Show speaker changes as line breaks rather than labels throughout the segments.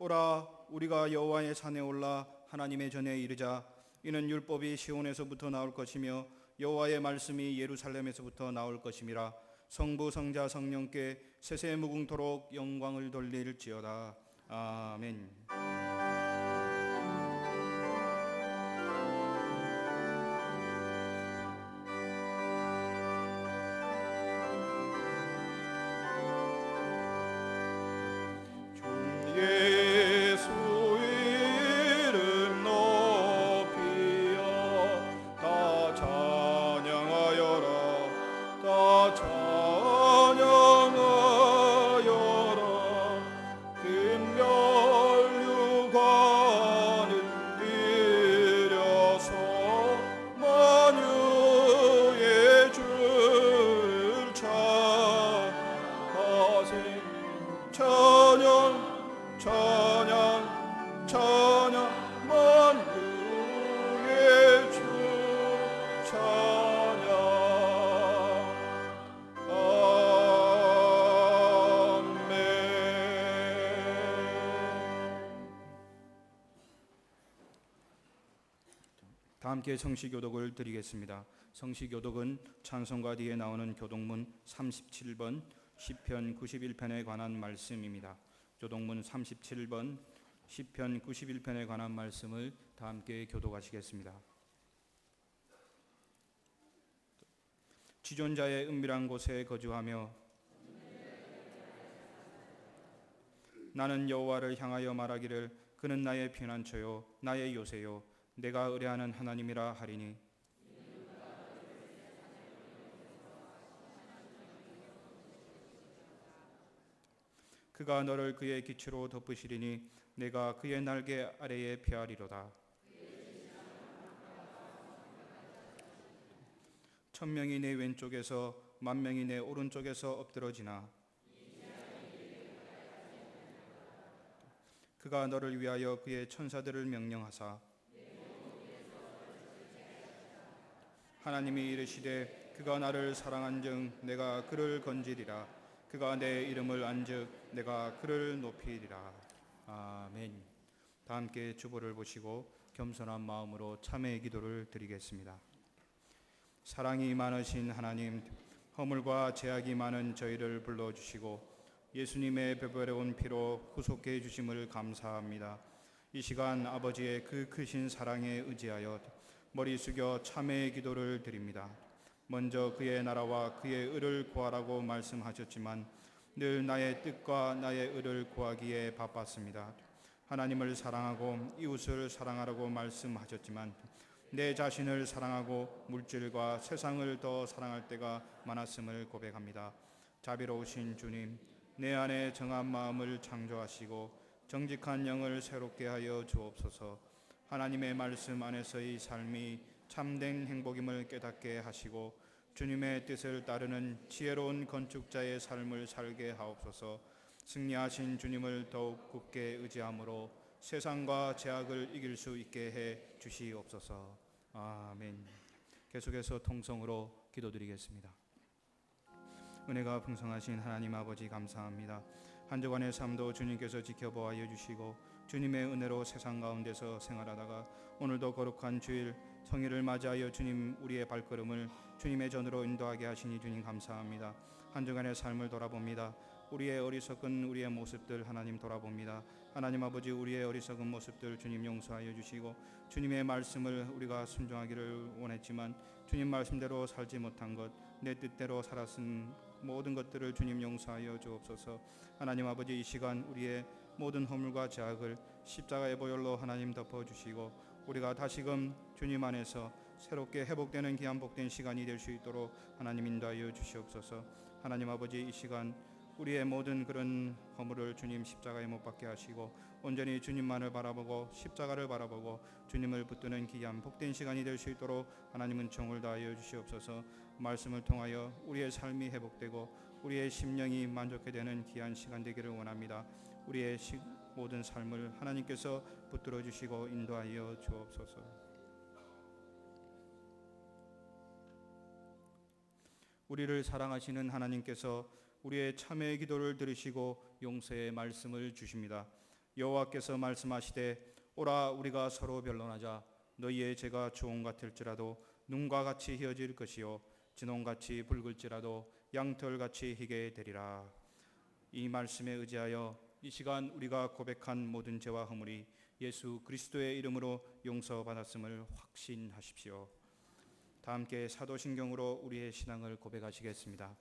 오라 우리가 여호와의 산에 올라 하나님의 전에 이르자. 이는 율법이 시온에서부터 나올 것이며 여호와의 말씀이 예루살렘에서부터 나올 것임이라. 성부 성자 성령께 세세 무궁토록 영광을 돌릴지어다. 아멘.
예수 이름 높이어 다 찬양하여라. 다 찬양하여라. 금면류관을 들여서 만유의 주를 찬양하세. 찬양 찬양 찬양 만유의 주 찬양. 아멘.
다 함께 성시교독을 드리겠습니다. 성시교독은 찬송가 뒤에 나오는 교독문 37번 시편 91편에 관한 말씀입니다. 교독문 37번 시편 91편에 관한 말씀을 다 함께 교독하시겠습니다. 지존자의 은밀한 곳에 거주하며 나는 여호와를 향하여 말하기를 그는 나의 피난처요 나의 요새요 내가 의뢰하는 하나님이라 하리니. 그가 너를 그의 기초로 덮으시리니 내가 그의 날개 아래에 피하리로다. 천명이 내 왼쪽에서 만명이 내 오른쪽에서 엎드러지나 그가 너를 위하여 그의 천사들을 명령하사 하나님이 이르시되 그가 나를 사랑한즉 내가 그를 건지리라. 그가 내 이름을 안즉 내가 그를 높이리라. 아멘. 다 함께 주보를 보시고 겸손한 마음으로 참회의 기도를 드리겠습니다. 사랑이 많으신 하나님, 허물과 죄악이 많은 저희를 불러주시고 예수님의 배부려운 피로 구속해 주심을 감사합니다. 이 시간 아버지의 그 크신 사랑에 의지하여 머리 숙여 참회의 기도를 드립니다. 먼저 그의 나라와 그의 의를 구하라고 말씀하셨지만 늘 나의 뜻과 나의 의를 구하기에 바빴습니다. 하나님을 사랑하고 이웃을 사랑하라고 말씀하셨지만 내 자신을 사랑하고 물질과 세상을 더 사랑할 때가 많았음을 고백합니다. 자비로우신 주님, 내 안에 정한 마음을 창조하시고 정직한 영을 새롭게 하여 주옵소서. 하나님의 말씀 안에서의 삶이 참된 행복임을 깨닫게 하시고 주님의 뜻을 따르는 지혜로운 건축자의 삶을 살게 하옵소서. 승리하신 주님을 더욱 굳게 의지함으로 세상과 죄악을 이길 수 있게 해 주시옵소서. 아멘. 계속해서 통성으로 기도드리겠습니다. 은혜가 풍성하신 하나님 아버지 감사합니다. 한 주간의 삶도 주님께서 지켜보아 주시고 주님의 은혜로 세상 가운데서 생활하다가 오늘도 거룩한 주일 성일을 맞이하여 주님 우리의 발걸음을 주님의 전으로 인도하게 하시니 주님 감사합니다. 한 주간의 삶을 돌아봅니다. 우리의 어리석은 우리의 모습들 하나님 돌아봅니다. 하나님 아버지 우리의 어리석은 모습들 주님 용서하여 주시고 주님의 말씀을 우리가 순종하기를 원했지만 주님 말씀대로 살지 못한 것, 내 뜻대로 살았은 모든 것들을 주님 용서하여 주옵소서. 하나님 아버지 이 시간 우리의 모든 허물과 죄악을 십자가의 보혈로 하나님 덮어주시고 우리가 다시금 주님 안에서 새롭게 회복되는 귀한 복된 시간이 될 수 있도록 하나님 인도하여 주시옵소서. 하나님 아버지 이 시간 우리의 모든 그런 허물을 주님 십자가에 못 박게 하시고 온전히 주님만을 바라보고 십자가를 바라보고 주님을 붙드는 귀한 복된 시간이 될 수 있도록 하나님은 정을 다하여 주시옵소서. 말씀을 통하여 우리의 삶이 회복되고 우리의 심령이 만족해 되는 귀한 시간 되기를 원합니다. 우리의 모든 삶을 하나님께서 붙들어 주시고 인도하여 주옵소서. 우리를 사랑하시는 하나님께서 우리의 참회의 기도를 들으시고 용서의 말씀을 주십니다. 여호와께서 말씀하시되 오라 우리가 서로 변론하자. 너희의 죄가 주홍 같을지라도 눈과 같이 희어질 것이요 진홍같이 붉을지라도 양털같이 희게 되리라. 이 말씀에 의지하여 이 시간 우리가 고백한 모든 죄와 허물이 예수 그리스도의 이름으로 용서받았음을 확신하십시오. 다 함께 사도신경으로 우리의 신앙을 고백하시겠습니다.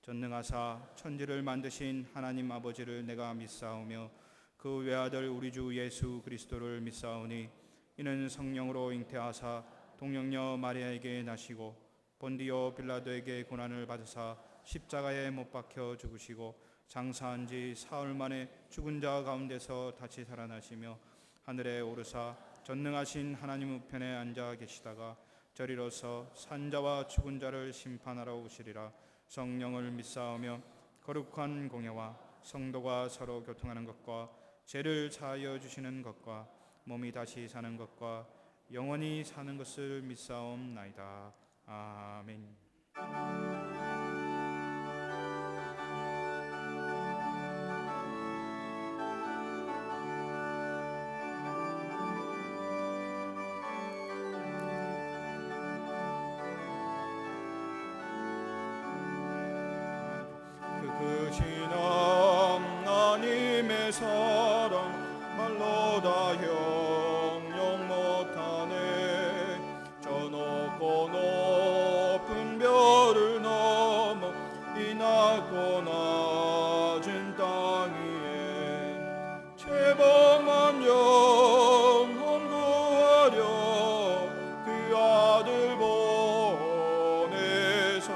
전능하사 천지를 만드신 하나님 아버지를 내가 믿사오며 그 외아들 우리 주 예수 그리스도를 믿사오니 이는 성령으로 잉태하사 동정녀 마리아에게 나시고 본디오 빌라도에게 고난을 받으사 십자가에 못 박혀 죽으시고 장사한 지 사흘 만에 죽은 자 가운데서 다시 살아나시며 하늘에 오르사 전능하신 하나님 우편에 앉아 계시다가 저리로서 산자와 죽은 자를 심판하러 오시리라. 성령을 믿사오며 거룩한 공예와 성도가 서로 교통하는 것과 죄를 사하여 주시는 것과 몸이 다시 사는 것과 영원히 사는 것을 믿사옵나이다. 아멘.
크신 하나님의 사랑 말로 다 형용 못하네. 저 높고 높은 별을 넘어 이 낮고 낮은 땅 위에 죄범한 영혼 구하려 그 아들 보내사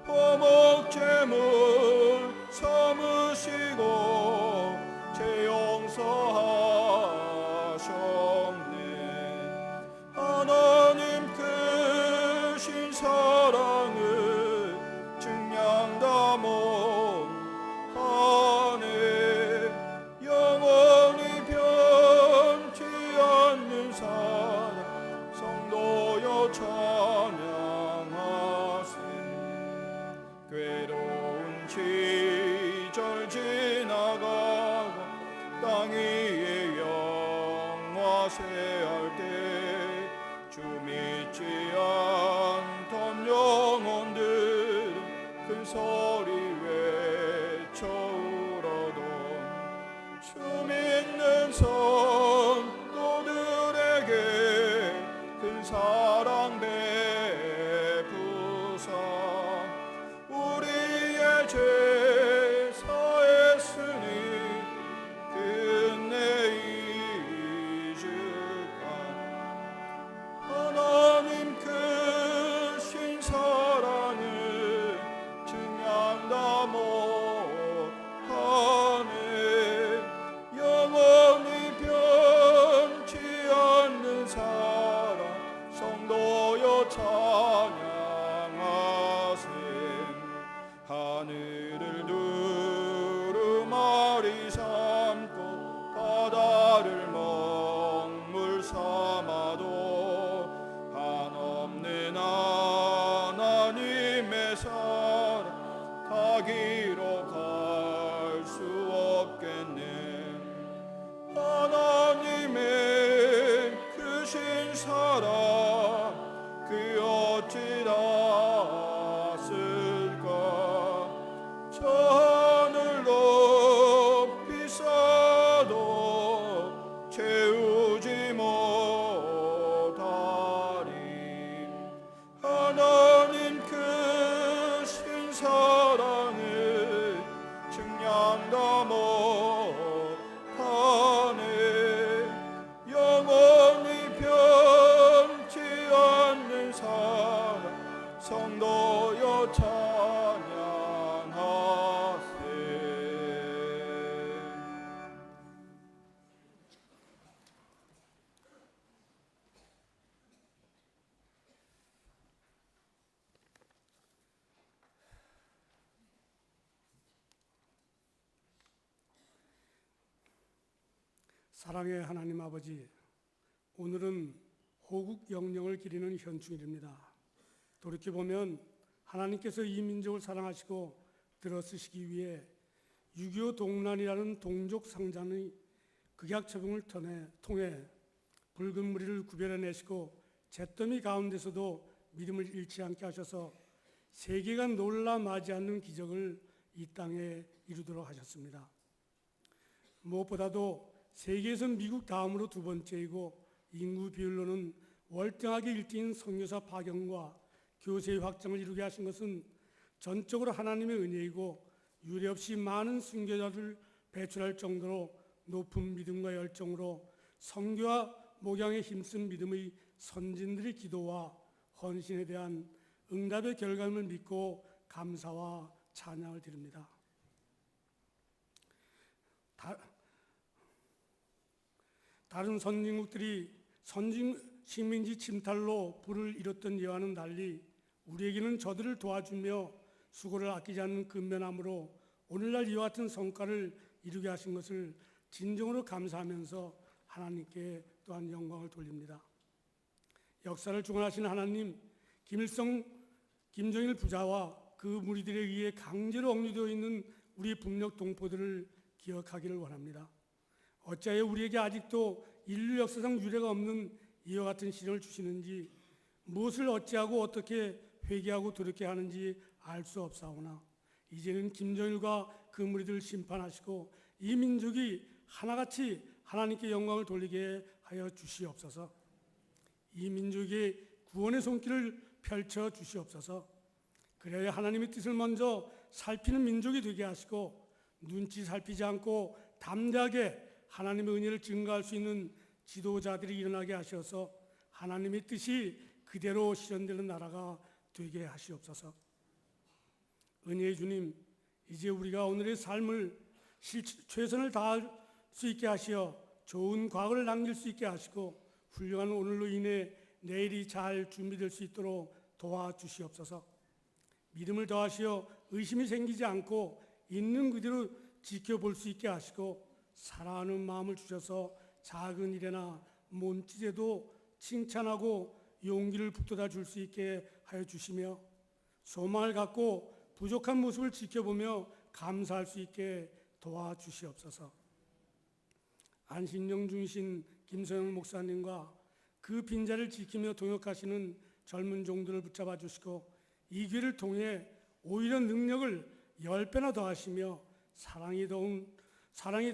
화목 제물 삼으시고 죄 용서하셨네. 하나님 크신 사랑을 증량다 못하네. 영원히 변치 않는 사랑 성도여 찬양하세. 괴로운 시절 지나가고 땅 위에 영화세할 때 주 믿지 않던 영혼들은 큰 소리 외쳐 울어도 주 믿는 성도들에게 큰 사랑 베푸사 우리의 죄 사했으니 끝내 잊을까. 하나님 크신 사랑을 증량다 못하네. 영원히 변치 않는 사랑 성도여 찬양하세. 하늘을 두루마리 삼고 바다를 먹물 삼아도 한없는 하나님의 사랑 다 기록할 수 없겠네. 하나님의 크신 사랑 그 어찌 닿았을까. 저 하늘 높이 쌓아도 채우지 못하리. 하나님 크신 사랑을 증량다 못하네. 영원히 변치 않는 사랑 성도여 찬양하세.
사랑의 하나님 아버지, 오늘은 호국 영령을 기리는 현충일입니다. 돌이켜보면 하나님께서 이 민족을 사랑하시고 들어쓰시기 위해 6.25 동란이라는 동족 상잔의 극약 처형을 통해 붉은 무리를 구별해내시고 잿더미 가운데서도 믿음을 잃지 않게 하셔서 세계가 놀라 마지 않는 기적을 이 땅에 이루도록 하셨습니다. 무엇보다도 세계에서 미국 다음으로 두 번째이고 인구 비율로는 월등하게 1등인 선교사 파견과 교세의 확장을 이루게 하신 것은 전적으로 하나님의 은혜이고 유례없이 많은 순교자를 배출할 정도로 높은 믿음과 열정으로 선교와 목양에 힘쓴 믿음의 선진들의 기도와 헌신에 대한 응답의 결과를 믿고 감사와 찬양을 드립니다. 다른 선진국들이 식민지 침탈로 불을 일었던 예와는 달리 우리에게는 저들을 도와주며 수고를 아끼지 않는 근면함으로 오늘날 이와 같은 성과를 이루게 하신 것을 진정으로 감사하면서 하나님께 또한 영광을 돌립니다. 역사를 주관하신 하나님, 김정일 부자와 그 무리들에 의해 강제로 억류되어 있는 우리 북녘 동포들을 기억하기를 원합니다. 어찌하여 우리에게 아직도 인류 역사상 유례가 없는 이와 같은 시련을 주시는지, 무엇을 어찌하고 어떻게 회개하고 돌이켜야 하는지 알 수 없사오나 이제는 김정일과 그 무리들을 심판하시고 이 민족이 하나같이 하나님께 영광을 돌리게 하여 주시옵소서. 이 민족의 구원의 손길을 펼쳐 주시옵소서. 그래야 하나님의 뜻을 먼저 살피는 민족이 되게 하시고 눈치 살피지 않고 담대하게 하나님의 은혜를 증거할 수 있는 지도자들이 일어나게 하셔서 하나님의 뜻이 그대로 실현되는 나라가 되게 하시옵소서. 은혜의 주님, 이제 우리가 오늘의 삶을 최선을 다할 수 있게 하시어 좋은 과거를 남길 수 있게 하시고 훌륭한 오늘로 인해 내일이 잘 준비될 수 있도록 도와주시옵소서. 믿음을 더하시어 의심이 생기지 않고 있는 그대로 지켜볼 수 있게 하시고 사랑하는 마음을 주셔서 작은 일에나 몸짓에도 칭찬하고 용기를 북돋아 줄 수 있게 하여 주시며 소망을 갖고 부족한 모습을 지켜보며 감사할 수 있게 도와주시옵소서. 안신령 중이신 김성영 목사님과 그 빈자를 지키며 동역하시는 젊은 종들을 붙잡아 주시고 이 길을 통해 오히려 능력을 10배나 더하시며 사랑이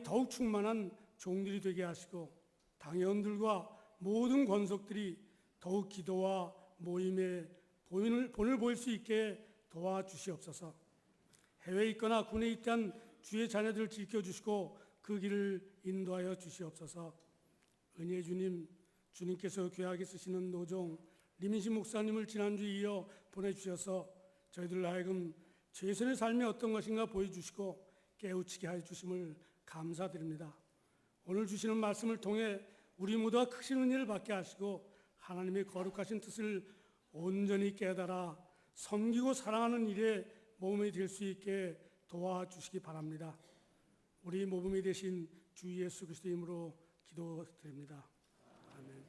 더욱 충만한 종들이 되게 하시고 당회원들과 모든 권속들이 더욱 기도와 모임에 본을 보일 수 있게 도와주시옵소서. 해외에 있거나 군에 있던 주의 자녀들을 지켜주시고 그 길을 인도하여 주시옵소서. 은혜의 주님, 주님께서 귀하게 쓰시는 노종 리민식 목사님을 지난주에 이어 보내주셔서 저희들 하여금 최선의 삶이 어떤 것인가 보여주시고 깨우치게 하여 주심을 감사드립니다. 오늘 주시는 말씀을 통해 우리 모두가 크신 은혜를 받게 하시고 하나님의 거룩하신 뜻을 온전히 깨달아 섬기고 사랑하는 일에 모범이 될 수 있게 도와주시기 바랍니다. 우리 모범이 되신 주 예수 그리스도의 이름으로 기도드립니다. 아멘.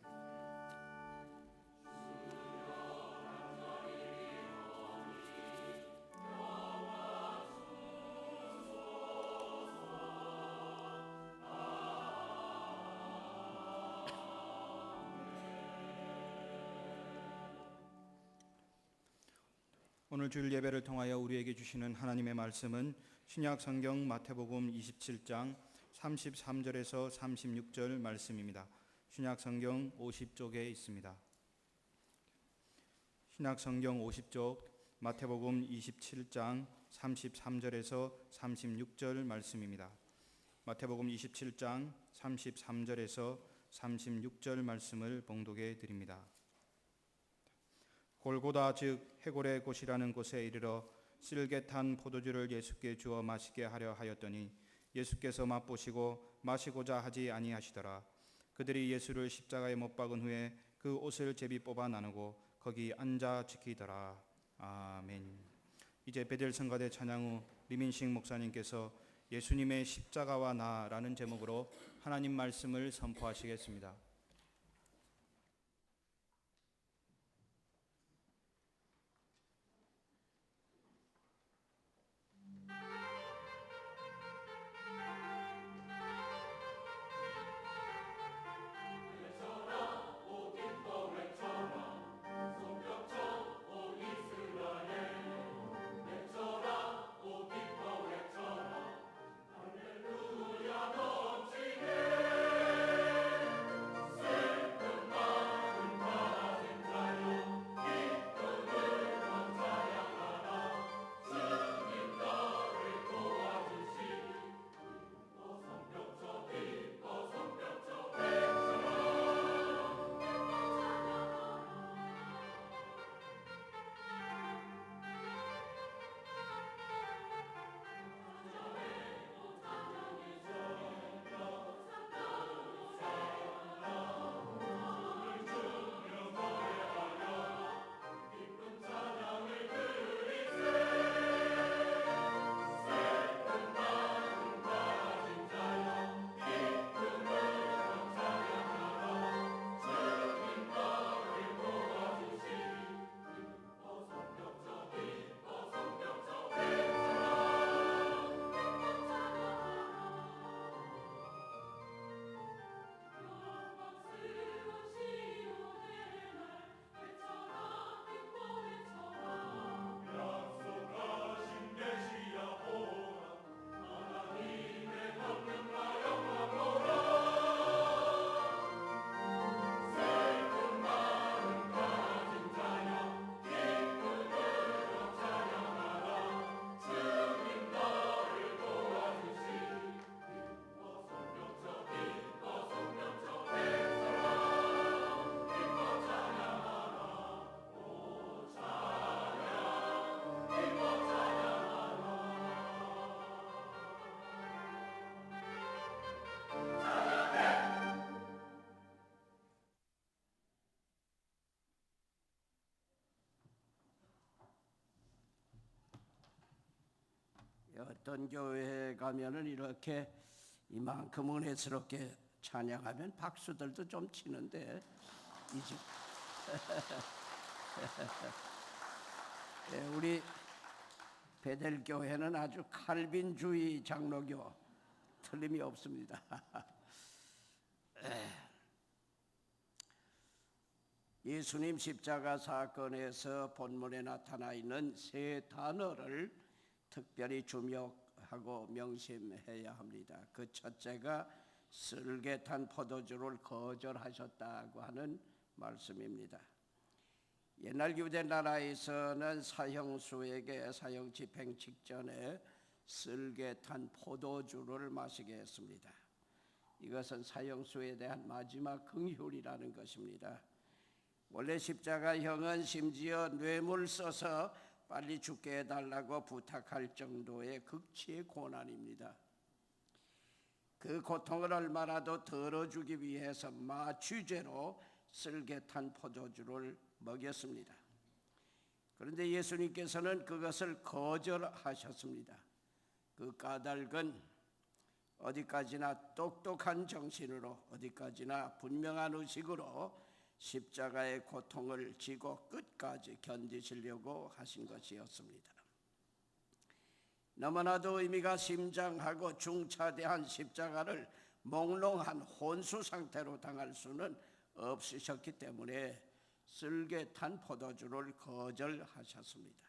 오늘 주일 예배를 통하여 우리에게 주시는 하나님의 말씀은 신약 성경 마태복음 27장 33절에서 36절 말씀입니다. 신약 성경 50쪽에 있습니다. 신약 성경 50쪽 마태복음 27장 33절에서 36절 말씀입니다. 마태복음 27장 33절에서 36절 말씀을 봉독해 드립니다. 골고다 즉 해골의 곳이라는 곳에 이르러 쓸개 탄 포도주를 예수께 주어 마시게 하려 하였더니 예수께서 맛보시고 마시고자 하지 아니하시더라. 그들이 예수를 십자가에 못 박은 후에 그 옷을 제비 뽑아 나누고 거기 앉아 지키더라. 아멘. 이제 베델 성가대 찬양 후 리민식 목사님께서 예수님의 십자가와 나라는 제목으로 하나님 말씀을 선포하시겠습니다.
어떤 교회에 가면은 이렇게 이만큼 은혜스럽게 찬양하면 박수들도 좀 치는데 이제 우리 베델교회는 아주 칼빈주의 장로교 틀림이 없습니다. 예수님 십자가 사건에서 본문에 나타나 있는 세 단어를 특별히 주목하고 명심해야 합니다. 그 첫째가 쓸개탄 포도주를 거절하셨다고 하는 말씀입니다. 옛날 유대 나라에서는 사형수에게 사형 집행 직전에 쓸개탄 포도주를 마시게 했습니다. 이것은 사형수에 대한 마지막 긍휼이라는 것입니다. 원래 십자가형은 심지어 뇌물 써서 빨리 죽게 해달라고 부탁할 정도의 극치의 고난입니다. 그 고통을 얼마나도 덜어주기 위해서 마취제로 쓸개탄 포도주를 먹였습니다. 그런데 예수님께서는 그것을 거절하셨습니다. 그 까닭은 어디까지나 똑똑한 정신으로, 어디까지나 분명한 의식으로 십자가의 고통을 지고 끝까지 견디시려고 하신 것이었습니다. 너무나도 의미가 심장하고 중차대한 십자가를 몽롱한 혼수 상태로 당할 수는 없으셨기 때문에 쓸개탄 포도주를 거절하셨습니다.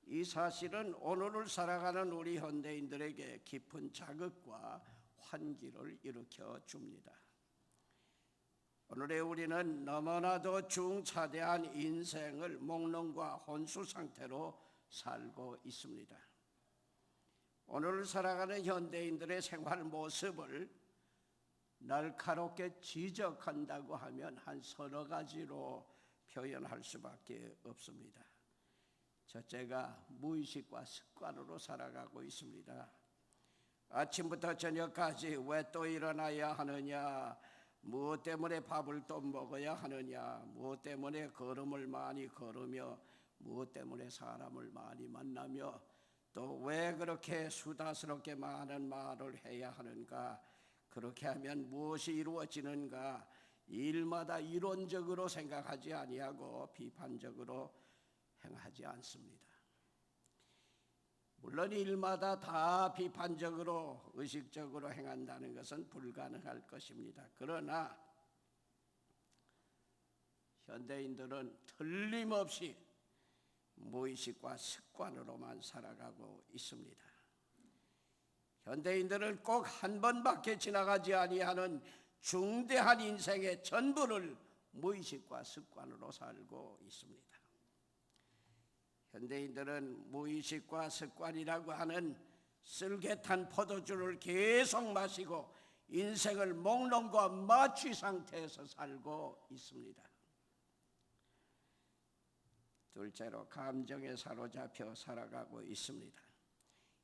이 사실은 오늘을 살아가는 우리 현대인들에게 깊은 자극과 환기를 일으켜 줍니다. 오늘의 우리는 너무나도 중차대한 인생을 몽롱과 혼수 상태로 살고 있습니다. 오늘을 살아가는 현대인들의 생활 모습을 날카롭게 지적한다고 하면 한 서너 가지로 표현할 수밖에 없습니다. 첫째가 무의식과 습관으로 살아가고 있습니다. 아침부터 저녁까지 왜 또 일어나야 하느냐, 무엇 때문에 밥을 또 먹어야 하느냐, 무엇 때문에 걸음을 많이 걸으며 무엇 때문에 사람을 많이 만나며 또 왜 그렇게 수다스럽게 많은 말을 해야 하는가, 그렇게 하면 무엇이 이루어지는가, 일마다 이론적으로 생각하지 아니하고 비판적으로 행하지 않습니다. 물론 일마다 다 비판적으로 의식적으로 행한다는 것은 불가능할 것입니다. 그러나 현대인들은 틀림없이 무의식과 습관으로만 살아가고 있습니다. 현대인들은 꼭 한 번밖에 지나가지 아니하는 중대한 인생의 전부를 무의식과 습관으로 살고 있습니다. 현대인들은 무의식과 습관이라고 하는 쓸개탄 포도주를 계속 마시고 인생을 몽롱과 마취 상태에서 살고 있습니다. 둘째로 감정에 사로잡혀 살아가고 있습니다.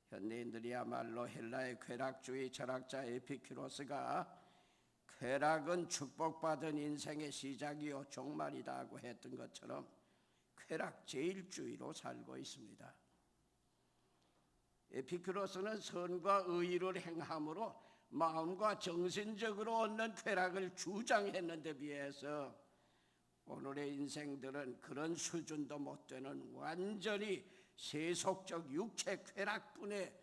현대인들이야말로 헬라의 쾌락주의 철학자 에피큐로스가 쾌락은 축복받은 인생의 시작이요 종말이다고 했던 것처럼 쾌락제일주의로 살고 있습니다. 에피큐로스는 선과 의를 행함으로 마음과 정신적으로 얻는 쾌락을 주장했는데 비해서 오늘의 인생들은 그런 수준도 못 되는 완전히 세속적 육체 쾌락뿐의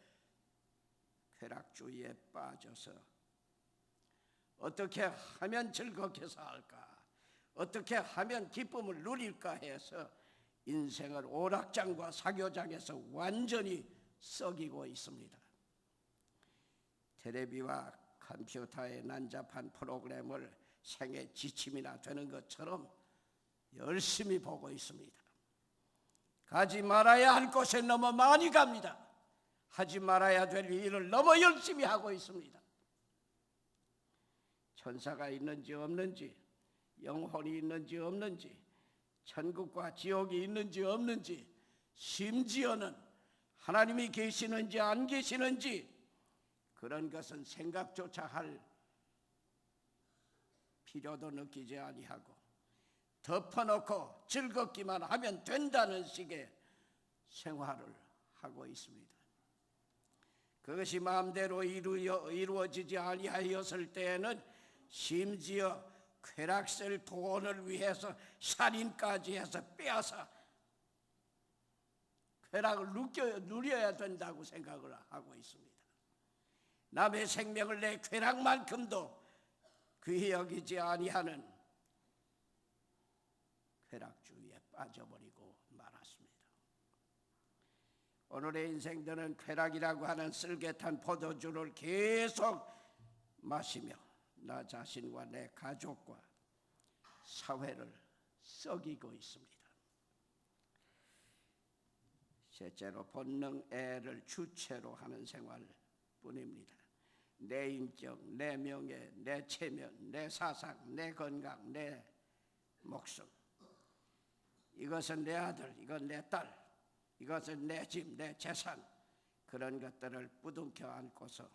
쾌락주의에 빠져서 어떻게 하면 즐겁게 살까, 어떻게 하면 기쁨을 누릴까 해서 인생을 오락장과 사교장에서 완전히 썩이고 있습니다. 텔레비와 컴퓨터의 난잡한 프로그램을 생애 지침이나 되는 것처럼 열심히 보고 있습니다. 가지 말아야 할 곳에 너무 많이 갑니다. 하지 말아야 될 일을 너무 열심히 하고 있습니다. 천사가 있는지 없는지, 영혼이 있는지 없는지, 천국과 지옥이 있는지 없는지, 심지어는 하나님이 계시는지 안 계시는지 그런 것은 생각조차 할 필요도 느끼지 아니하고 덮어놓고 즐겁기만 하면 된다는 식의 생활을 하고 있습니다. 그것이 마음대로 이루어지지 아니하였을 때에는 심지어 쾌락쓸 돈을 위해서 살인까지 해서 빼앗아 쾌락을 누려야 된다고 생각을 하고 있습니다. 남의 생명을 내 쾌락만큼도 귀히 여기지 아니하는 쾌락주의에 빠져버리고 말았습니다. 오늘의 인생들은 쾌락이라고 하는 쓸개탄 포도주를 계속 마시며 나 자신과 내 가족과 사회를 썩이고 있습니다. 실제로 본능애를 주체로 하는 생활뿐입니다. 내 인격, 내 명예, 내 체면, 내 사상, 내 건강, 내 목숨, 이것은 내 아들, 이건 내 딸, 이것은 내 집, 내 재산, 그런 것들을 부둥켜 안고서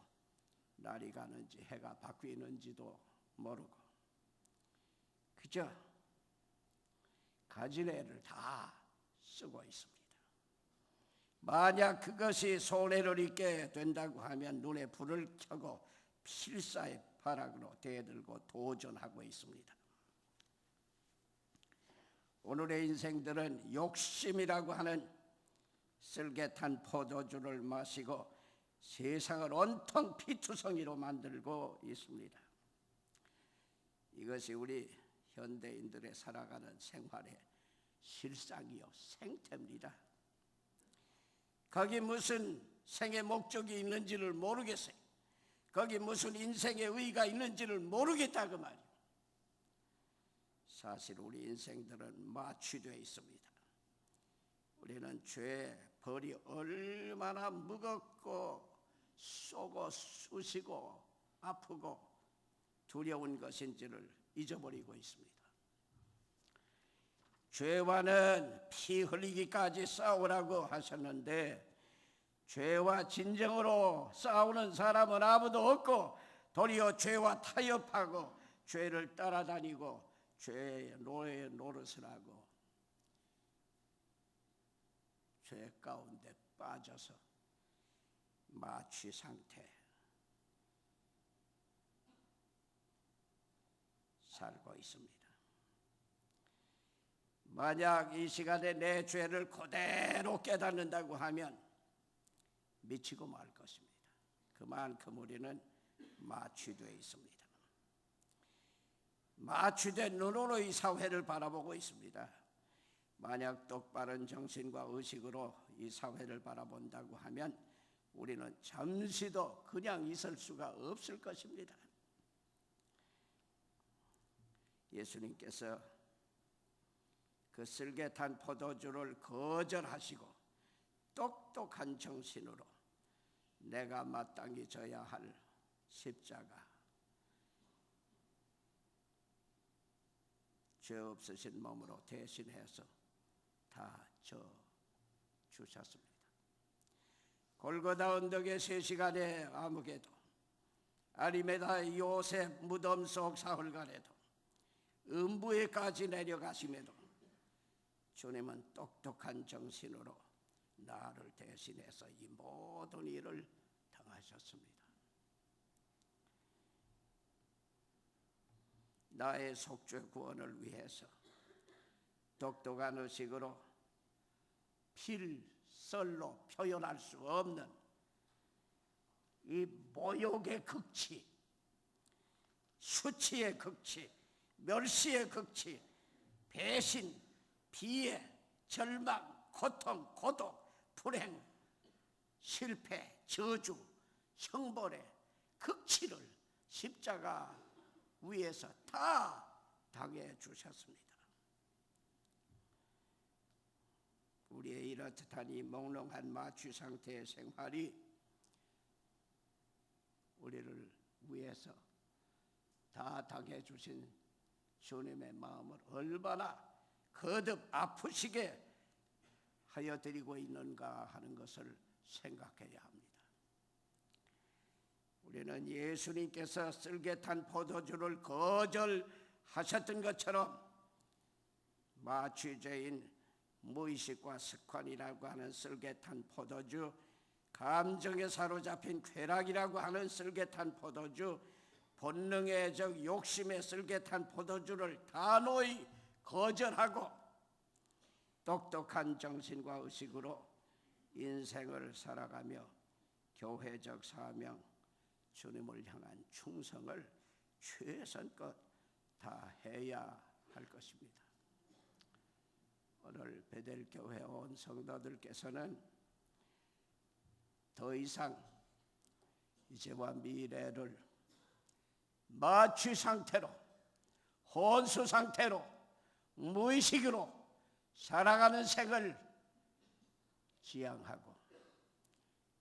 날이 가는지 해가 바뀌는지도 모르고 그저 가진 애를 다 쓰고 있습니다. 만약 그것이 손해를 입게 된다고 하면 눈에 불을 켜고 필사의 발악으로 대들고 도전하고 있습니다. 오늘의 인생들은 욕심이라고 하는 쓸개탄 포도주를 마시고 세상을 온통 피투성이로 만들고 있습니다. 이것이 우리 현대인들의 살아가는 생활의 실상이요 생태입니다. 거기 무슨 생의 목적이 있는지를 모르겠어요. 거기 무슨 인생의 의의가 있는지를 모르겠다 그 말이에요. 사실 우리 인생들은 마취되어 있습니다. 우리는 죄의 벌이 얼마나 무겁고 쏘고 쑤시고 아프고 두려운 것인지를 잊어버리고 있습니다. 죄와는 피 흘리기까지 싸우라고 하셨는데 죄와 진정으로 싸우는 사람은 아무도 없고 도리어 죄와 타협하고 죄를 따라다니고 죄의 노예 노릇을 하고 죄 가운데 빠져서 마취 상태 살고 있습니다. 만약 이 시간에 내 죄를 그대로 깨닫는다고 하면 미치고 말 것입니다. 그만큼 우리는 마취되어 있습니다. 마취된 눈으로 이 사회를 바라보고 있습니다. 만약 똑바른 정신과 의식으로 이 사회를 바라본다고 하면 우리는 잠시도 그냥 있을 수가 없을 것입니다. 예수님께서 그 쓸개탄 포도주를 거절하시고 똑똑한 정신으로 내가 마땅히 져야 할 십자가, 죄 없으신 몸으로 대신해서 다 져 주셨습니다. 골고다 언덕의 3시간의 암흑에도 아리메다 요셉 무덤 속 사흘간에도 음부에까지 내려가심에도 주님은 똑똑한 정신으로 나를 대신해서 이 모든 일을 당하셨습니다. 나의 속죄 구원을 위해서 똑똑한 의식으로 필설로 표현할 수 없는 이 모욕의 극치, 수치의 극치, 멸시의 극치, 배신, 비애, 절망, 고통, 고독, 불행, 실패, 저주, 형벌의 극치를 십자가 위에서 다 당해 주셨습니다. 우리의 이렇듯한 이 몽롱한 마취 상태의 생활이 우리를 위해서 다 당해 주신 주님의 마음을 얼마나 거듭 아프시게 하여 드리고 있는가 하는 것을 생각해야 합니다. 우리는 예수님께서 쓸개탄 포도주를 거절하셨던 것처럼 마취제인 무의식과 습관이라고 하는 쓸개탄 포도주 감정에 사로잡힌 쾌락이라고 하는 쓸개탄 포도주, 본능의 욕심에 쓸개탄 포도주를 단호히 거절하고 똑똑한 정신과 의식으로 인생을 살아가며 교회적 사명, 주님을 향한 충성을 최선껏 다해야 할 것입니다. 오늘 베델교회 온 성도들께서는 더 이상 이제와 미래를 마취 상태로, 혼수 상태로, 무의식으로 살아가는 생을 지향하고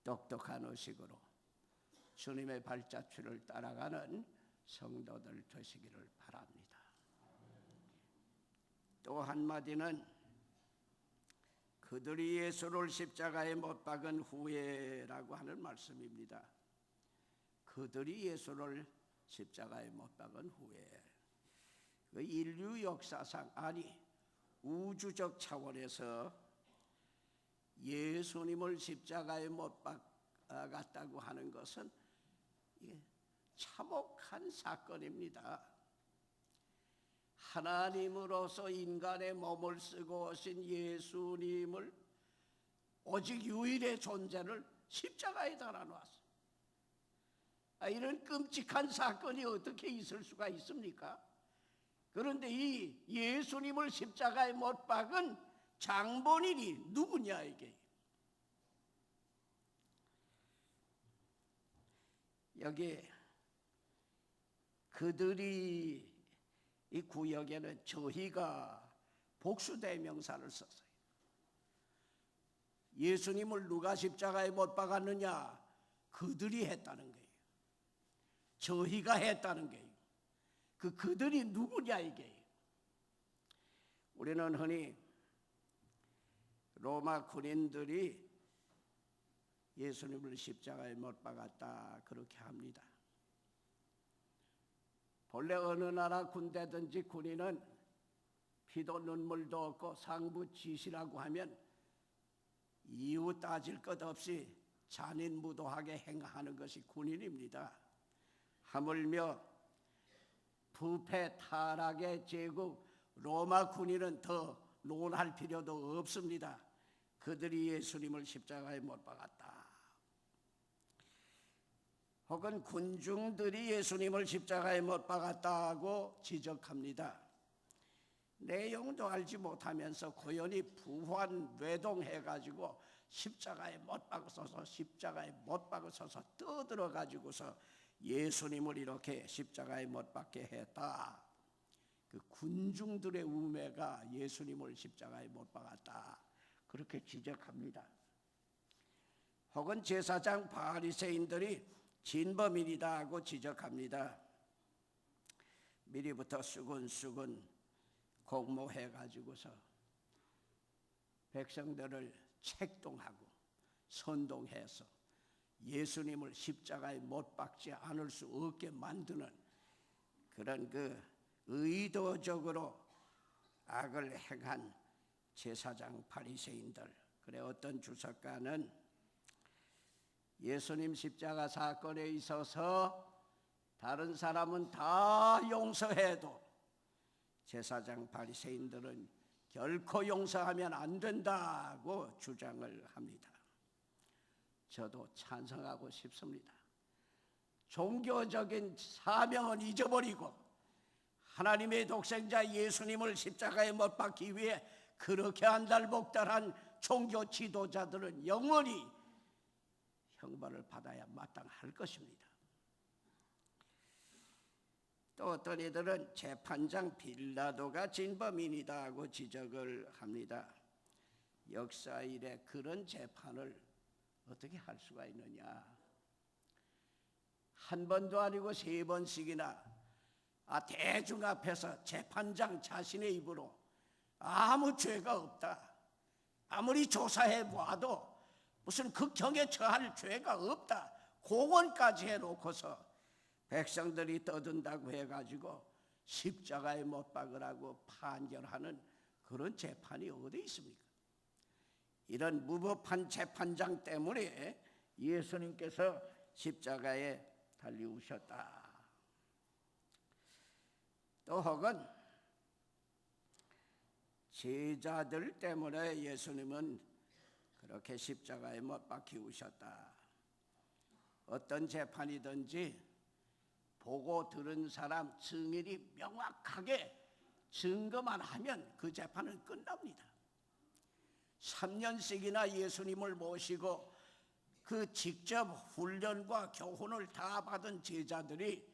똑똑한 의식으로 주님의 발자취를 따라가는 성도들 되시기를 바랍니다. 또 한마디는 그들이 예수를 십자가에 못 박은 후에라고 하는 말씀입니다. 그들이 예수를 십자가에 못 박은 후에, 그 인류 역사상, 아니 우주적 차원에서 예수님을 십자가에 못 박았다고 하는 것은 참혹한 사건입니다. 하나님으로서 인간의 몸을 쓰고 오신 예수님을, 오직 유일의 존재를 십자가에 달아놨어요. 이런 끔찍한 사건이 어떻게 있을 수가 있습니까? 그런데 이 예수님을 십자가에 못 박은 장본인이 누구냐 이게? 여기 그들이 이 구역에는 저희가 복수대명사를 썼어요. 예수님을 누가 십자가에 못 박았느냐? 그들이 했다는 거예요. 저희가 했다는 거예요. 그들이 누구냐 이게? 우리는 흔히 로마 군인들이 예수님을 십자가에 못 박았다 그렇게 합니다. 본래 어느 나라 군대든지 군인은 피도 눈물도 없고 상부지시라고 하면 이유 따질 것 없이 잔인무도하게 행하는 것이 군인입니다. 하물며 부패 타락의 제국 로마 군인은 더 논할 필요도 없습니다. 그들이 예수님을 십자가에 못 박았다. 혹은 군중들이 예수님을 십자가에 못 박았다고 지적합니다. 내용도 알지 못하면서 고연히 부환뇌동해가지고 십자가에 못 박으소서, 십자가에 못 박으소서 떠들어가지고서 예수님을 이렇게 십자가에 못 박게 했다. 그 군중들의 우매가 예수님을 십자가에 못 박았다 그렇게 지적합니다. 혹은 제사장 바리새인들이 진범인이다 하고 지적합니다. 미리부터 수근수근 공모해가지고서 백성들을 책동하고 선동해서 예수님을 십자가에 못 박지 않을 수 없게 만드는 그런 의도적으로 악을 행한 제사장 바리새인들. 그래 어떤 주석가는 예수님 십자가 사건에 있어서 다른 사람은 다 용서해도 제사장 바리새인들은 결코 용서하면 안 된다고 주장을 합니다. 저도 찬성하고 싶습니다. 종교적인 사명은 잊어버리고 하나님의 독생자 예수님을 십자가에 못 박기 위해 그렇게 안달복달한 종교 지도자들은 영원히 형벌을 받아야 마땅할 것입니다. 또 어떤 이들은 재판장 빌라도가 진범인이다 하고 지적을 합니다. 역사 이래 그런 재판을 어떻게 할 수가 있느냐? 한 번도 아니고 3번씩이나 대중 앞에서 재판장 자신의 입으로 아무 죄가 없다, 아무리 조사해 봐도 무슨 극형에 처할 죄가 없다, 공언까지 해놓고서 백성들이 떠든다고 해가지고 십자가에 못 박으라고 판결하는 그런 재판이 어디 있습니까? 이런 무법한 재판장 때문에 예수님께서 십자가에 달리우셨다. 또 혹은 제자들 때문에 예수님은 그렇게 십자가에 못 박히우셨다. 어떤 재판이든지 보고 들은 사람 증인이 명확하게 증거만 하면 그 재판은 끝납니다. 3년씩이나 예수님을 모시고 그 직접 훈련과 교훈을 다 받은 제자들이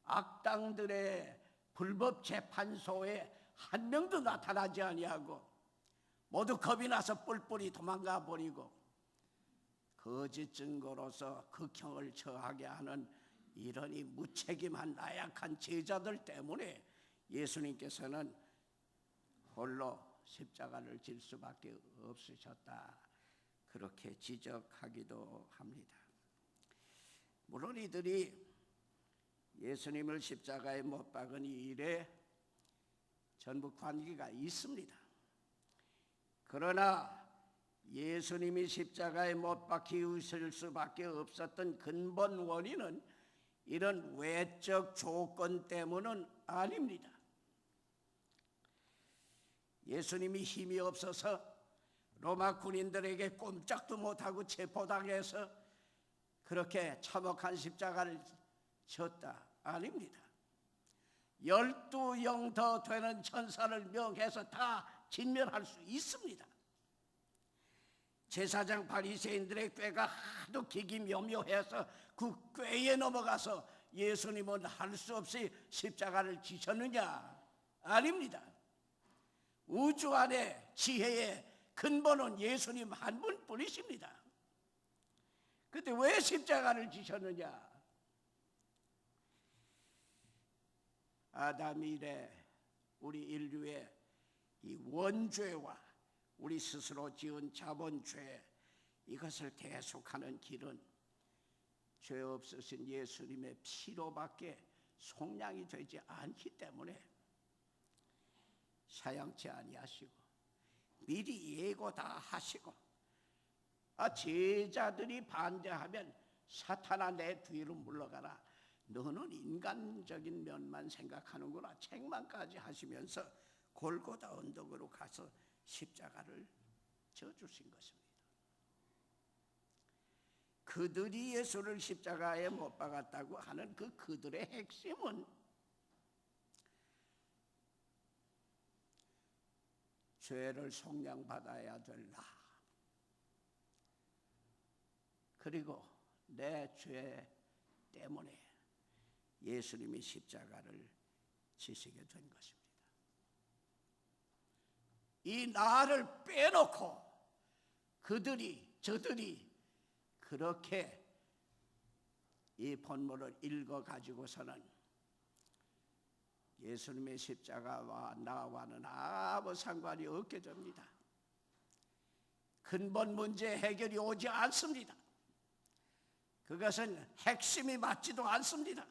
악당들의 불법 재판소에 한 명도 나타나지 아니하고 모두 겁이 나서 뿔뿔이 도망가 버리고 거짓 증거로서 극형을 처하게 하는 이러니 무책임한 나약한 제자들 때문에 예수님께서는 홀로 십자가를 질 수밖에 없으셨다. 그렇게 지적하기도 합니다. 물론 이들이 예수님을 십자가에 못 박은 이 일에 전부 관계가 있습니다. 그러나 예수님이 십자가에 못 박히실 수밖에 없었던 근본 원인은 이런 외적 조건 때문은 아닙니다. 예수님이 힘이 없어서 로마 군인들에게 꼼짝도 못하고 체포당해서 그렇게 참혹한 십자가를 졌다. 아닙니다. 12영 더 되는 천사를 명해서 다 진멸할 수 있습니다. 제사장 바리새인들의 꾀가 하도 기기묘묘해서 그 꾀에 넘어가서 예수님은 할 수 없이 십자가를 지셨느냐? 아닙니다. 우주 안에 지혜의 근본은 예수님 한 분뿐이십니다. 그때 왜 십자가를 지셨느냐? 아담 이래 우리 인류의 이 원죄와 우리 스스로 지은 자본죄 이것을 대속하는 길은 죄 없으신 예수님의 피로밖에 속량이 되지 않기 때문에 사양치 아니하시고 미리 예고 다 하시고 제자들이 반대하면 사탄아 내 뒤로 물러가라. 너는 인간적인 면만 생각하는구나. 책망까지 하시면서 골고다 언덕으로 가서 십자가를 져주신 것입니다. 그들이 예수를 십자가에 못 박았다고 하는 그들의 핵심은 죄를 속량받아야 될 나, 그리고 내 죄 때문에 예수님이 십자가를 지시게 된 것입니다. 이 나를 빼놓고 저들이 그렇게 이 본문을 읽어가지고서는 예수님의 십자가와 나와는 아무 상관이 없게 됩니다. 근본 문제 해결이 오지 않습니다. 그것은 핵심이 맞지도 않습니다.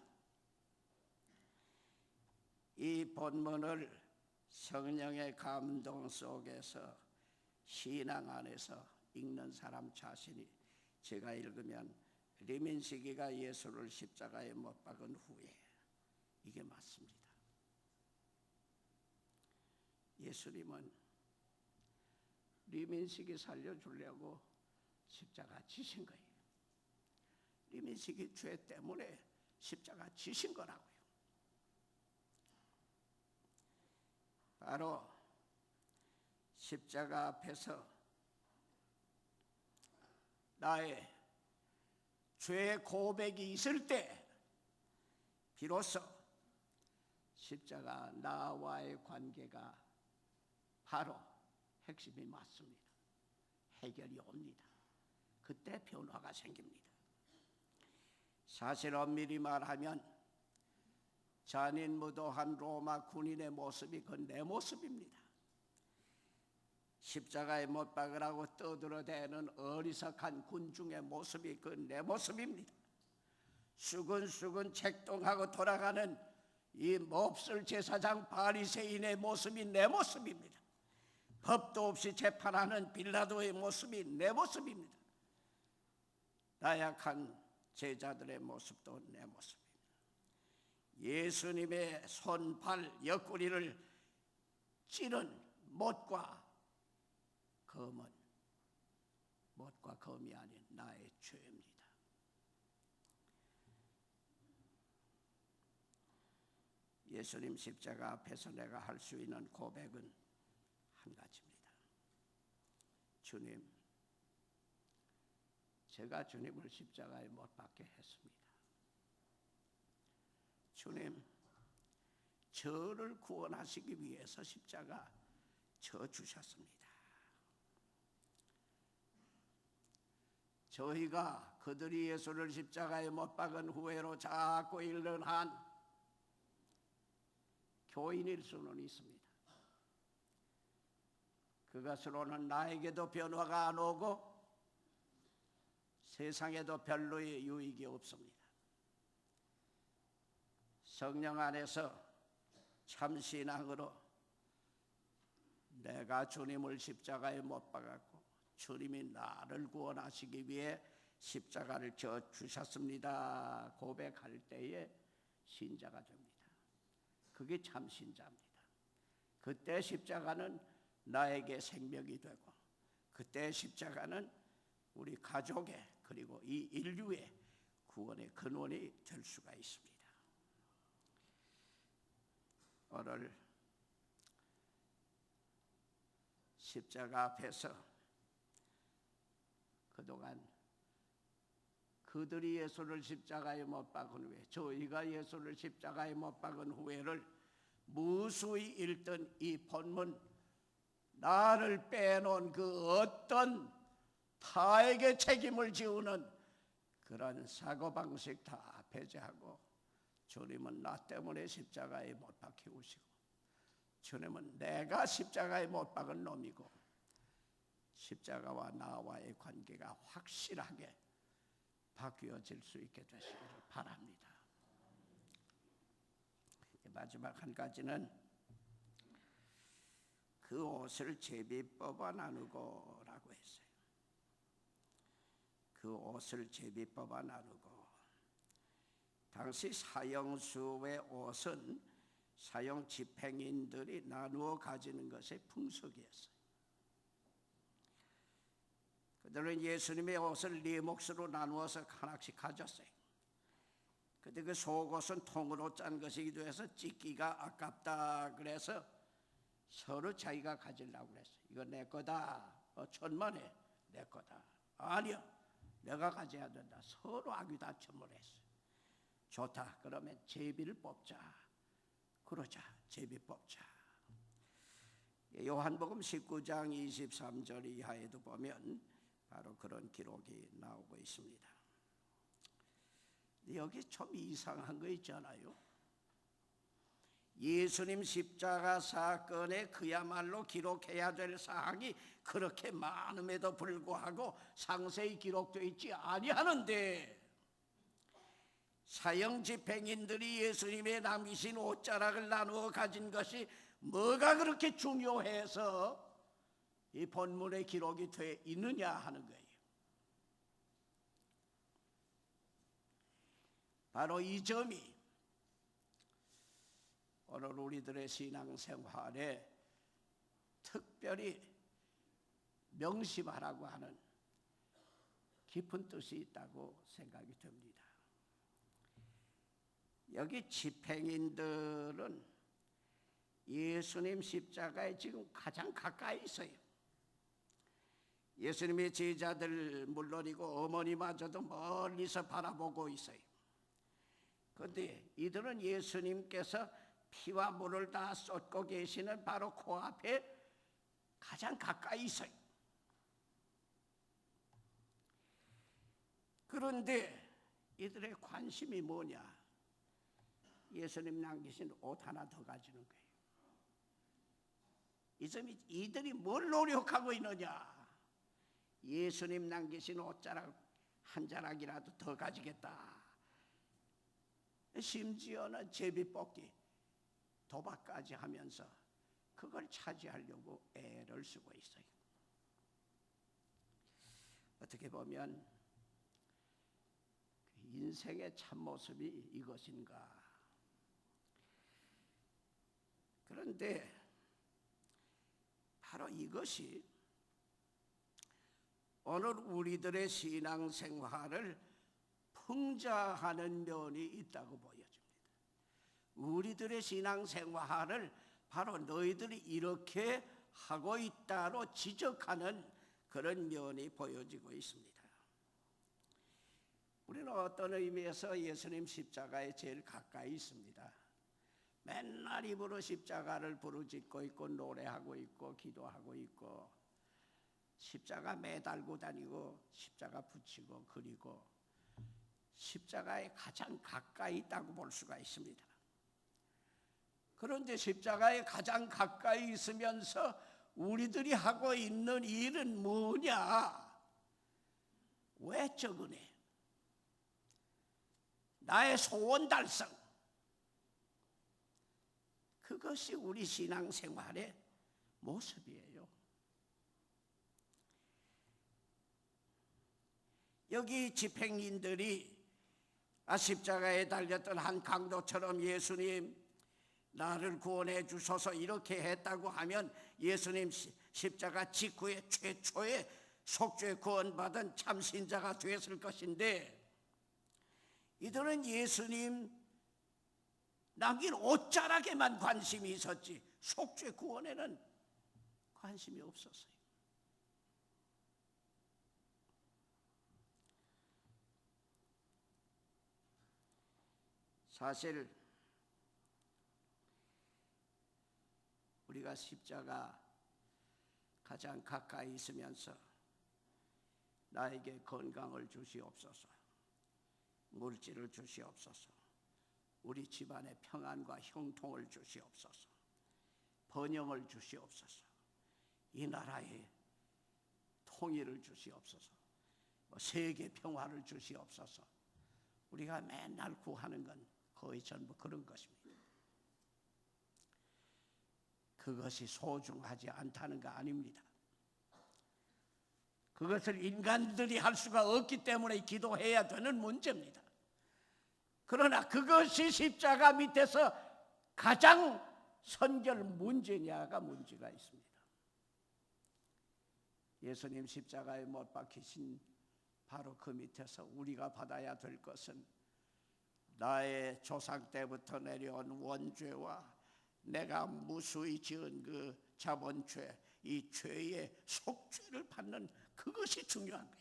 이 본문을 성령의 감동 속에서 신앙 안에서 읽는 사람 자신이 제가 읽으면 리민시기가 예수를 십자가에 못 박은 후에 이게 맞습니다. 예수님은 리민시기 살려주려고 십자가 지신 거예요. 리민시기 죄 때문에 십자가 지신 거라고요. 바로 십자가 앞에서 나의 죄 고백이 있을 때 비로소 십자가 나와의 관계가 바로 핵심이 맞습니다. 해결이 옵니다. 그때 변화가 생깁니다. 사실 엄밀히 말하면 잔인무도한 로마 군인의 모습이 그 내 모습입니다. 십자가에 못 박으라고 떠들어대는 어리석한 군중의 모습이 그 내 모습입니다. 수근수근 책동하고 돌아가는 이 몹쓸 제사장 바리새인의 모습이 내 모습입니다. 법도 없이 재판하는 빌라도의 모습이 내 모습입니다. 나약한 제자들의 모습도 내 모습입니다. 예수님의 손, 발, 옆구리를 찌른 못과 검은 못과 검이 아닌 나의 죄입니다. 예수님 십자가 앞에서 내가 할 수 있는 고백은 한 가지입니다. 주님, 제가 주님을 십자가에 못 박게 했습니다. 주님, 저를 구원하시기 위해서 십자가 져 주셨습니다. 저희가 그들이 예수를 십자가에 못 박은 후회로 자꾸 잃는 한 교인일 수는 있습니다. 그것으로는 나에게도 변화가 안 오고 세상에도 별로의 유익이 없습니다. 성령 안에서 참신앙으로 내가 주님을 십자가에 못 박았고 주님이 나를 구원하시기 위해 십자가를 져 주셨습니다 고백할 때에 신자가 됩니다. 그게 참 신자입니다. 그때 십자가는 나에게 생명이 되고 그때 십자가는 우리 가족의 그리고 이 인류의 구원의 근원이 될 수가 있습니다. 오늘 십자가 앞에서 그동안 그들이 예수를 십자가에 못 박은 후에 저희가 예수를 십자가에 못 박은 후에를 무수히 읽던 이 본문, 나를 빼놓은 그 어떤 타에게 책임을 지우는 그런 사고방식 다 배제하고 주님은 나 때문에 십자가에 못 박히우시고 주님은 내가 십자가에 못 박은 놈이고 십자가와 나와의 관계가 확실하게 바뀌어질 수 있게 되시기를 바랍니다. 마지막 한 가지는 그 옷을 제비 뽑아 나누고 라고 했어요. 그 옷을 제비 뽑아 나누고, 당시 사형수의 옷은 사형 집행인들이 나누어 가지는 것의 풍속이었어요. 그들은 예수님의 옷을 네 몫으로 나누어서 하나씩 가졌어요. 그런데 그 속옷은 통으로 짠 것이기도 해서 찢기가 아깝다 그래서 서로 자기가 가지려고 그랬어요. 이거 내 거다. 천만에 내 거다. 아니야, 내가 가져야 된다. 서로 아귀다툼을 했어요. 좋다, 그러면 제비를 뽑자. 그러자, 제비 뽑자. 요한복음 19장 23절 이하에도 보면 바로 그런 기록이 나오고 있습니다. 여기 좀 이상한 거 있잖아요. 예수님 십자가 사건에 그야말로 기록해야 될 사항이 그렇게 많음에도 불구하고 상세히 기록되어 있지 아니하는데, 사형 집행인들이 예수님의 남기신 옷자락을 나누어 가진 것이 뭐가 그렇게 중요해서 이 본문에 기록이 되어 있느냐 하는 거예요. 바로 이 점이 오늘 우리들의 신앙생활에 특별히 명심하라고 하는 깊은 뜻이 있다고 생각이 듭니다. 여기 집행인들은 예수님 십자가에 지금 가장 가까이 있어요. 예수님의 제자들 물론이고 어머니마저도 멀리서 바라보고 있어요. 그런데 이들은 예수님께서 피와 물을 다 쏟고 계시는 바로 코앞에 가장 가까이 있어요. 그런데 이들의 관심이 뭐냐? 예수님 남기신 옷 하나 더 가지는 거예요. 이 점이 이들이 뭘 노력하고 있느냐? 예수님 남기신 옷자락 한 자락이라도 더 가지겠다. 심지어는 제비 뽑기, 도박까지 하면서 그걸 차지하려고 애를 쓰고 있어요. 어떻게 보면 인생의 참모습이 이것인가? 그런데 바로 이것이 오늘 우리들의 신앙생활을 풍자하는 면이 있다고 보여집니다. 우리들의 신앙생활을 바로 너희들이 이렇게 하고 있다로 지적하는 그런 면이 보여지고 있습니다. 우리는 어떤 의미에서 예수님 십자가에 제일 가까이 있습니다. 맨날 입으로 십자가를 부르짖고 있고 노래하고 있고 기도하고 있고 십자가 매달고 다니고 십자가 붙이고 그리고 십자가에 가장 가까이 있다고 볼 수가 있습니다. 그런데 십자가에 가장 가까이 있으면서 우리들이 하고 있는 일은 뭐냐? 외적 은혜, 나의 소원 달성, 그것이 우리 신앙생활의 모습이에요. 여기 집행인들이 십자가에 달렸던 한 강도처럼 예수님 나를 구원해 주셔서 이렇게 했다고 하면 예수님 십자가 직후에 최초의 속죄 구원받은 참신자가 되었을 것인데, 이들은 예수님 남긴 옷자락에만 관심이 있었지 속죄 구원에는 관심이 없었어요. 사실 우리가 십자가 가장 가까이 있으면서 나에게 건강을 주시옵소서, 물질을 주시옵소서, 우리 집안의 평안과 형통을 주시옵소서, 번영을 주시옵소서, 이 나라의 통일을 주시옵소서, 세계 평화를 주시옵소서. 우리가 맨날 구하는 건 거의 전부 그런 것입니다. 그것이 소중하지 않다는 거 아닙니다. 그것을 인간들이 할 수가 없기 때문에 기도해야 되는 문제입니다. 그러나 그것이 십자가 밑에서 가장 선결 문제냐가 문제가 있습니다. 예수님 십자가에 못 박히신 바로 그 밑에서 우리가 받아야 될 것은 나의 조상 때부터 내려온 원죄와 내가 무수히 지은 그 자본죄, 이 죄의 속죄를 받는 그것이 중요한 거예요.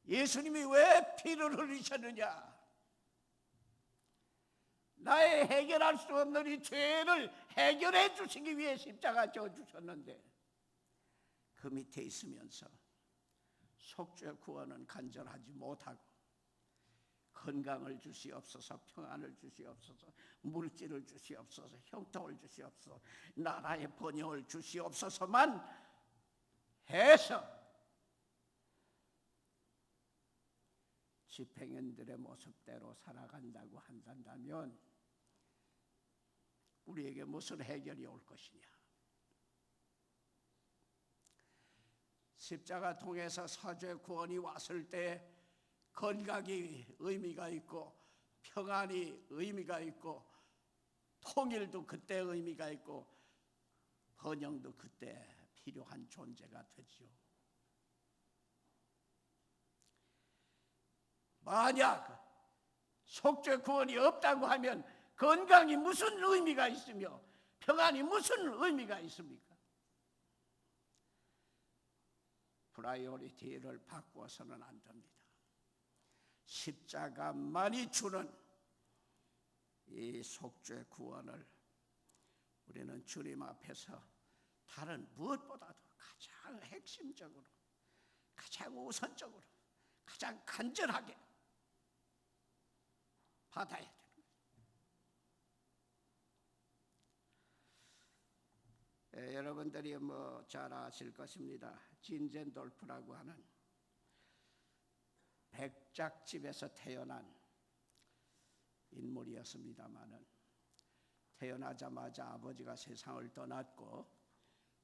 예수님이 왜 피를 흘리셨느냐? 나의 해결할 수 없는 이 죄를 해결해 주시기 위해 십자가 져 주셨는데, 그 밑에 있으면서 속죄 구원은 간절하지 못하고 건강을 주시옵소서, 평안을 주시옵소서, 물질을 주시옵소서, 형통을 주시옵소서, 나라의 번영을 주시옵소서만 해서 집행인들의 모습대로 살아간다고 한다면 우리에게 무슨 해결이 올 것이냐? 십자가 통해서 사죄 구원이 왔을 때 건강이 의미가 있고 평안이 의미가 있고 통일도 그때 의미가 있고 번영도 그때 필요한 존재가 되지요. 만약 속죄 구원이 없다고 하면 건강이 무슨 의미가 있으며 평안이 무슨 의미가 있습니까? 프라이오리티를 바꾸어서는 안 됩니다. 십자가만이 주는 이 속죄 구원을 우리는 주님 앞에서 다른 무엇보다도 가장 핵심적으로, 가장 우선적으로, 가장 간절하게 받아야 됩니다. 여러분들이 잘 아실 것입니다. 진젠돌프라고 하는 백작집에서 태어난 인물이었습니다마는 태어나자마자 아버지가 세상을 떠났고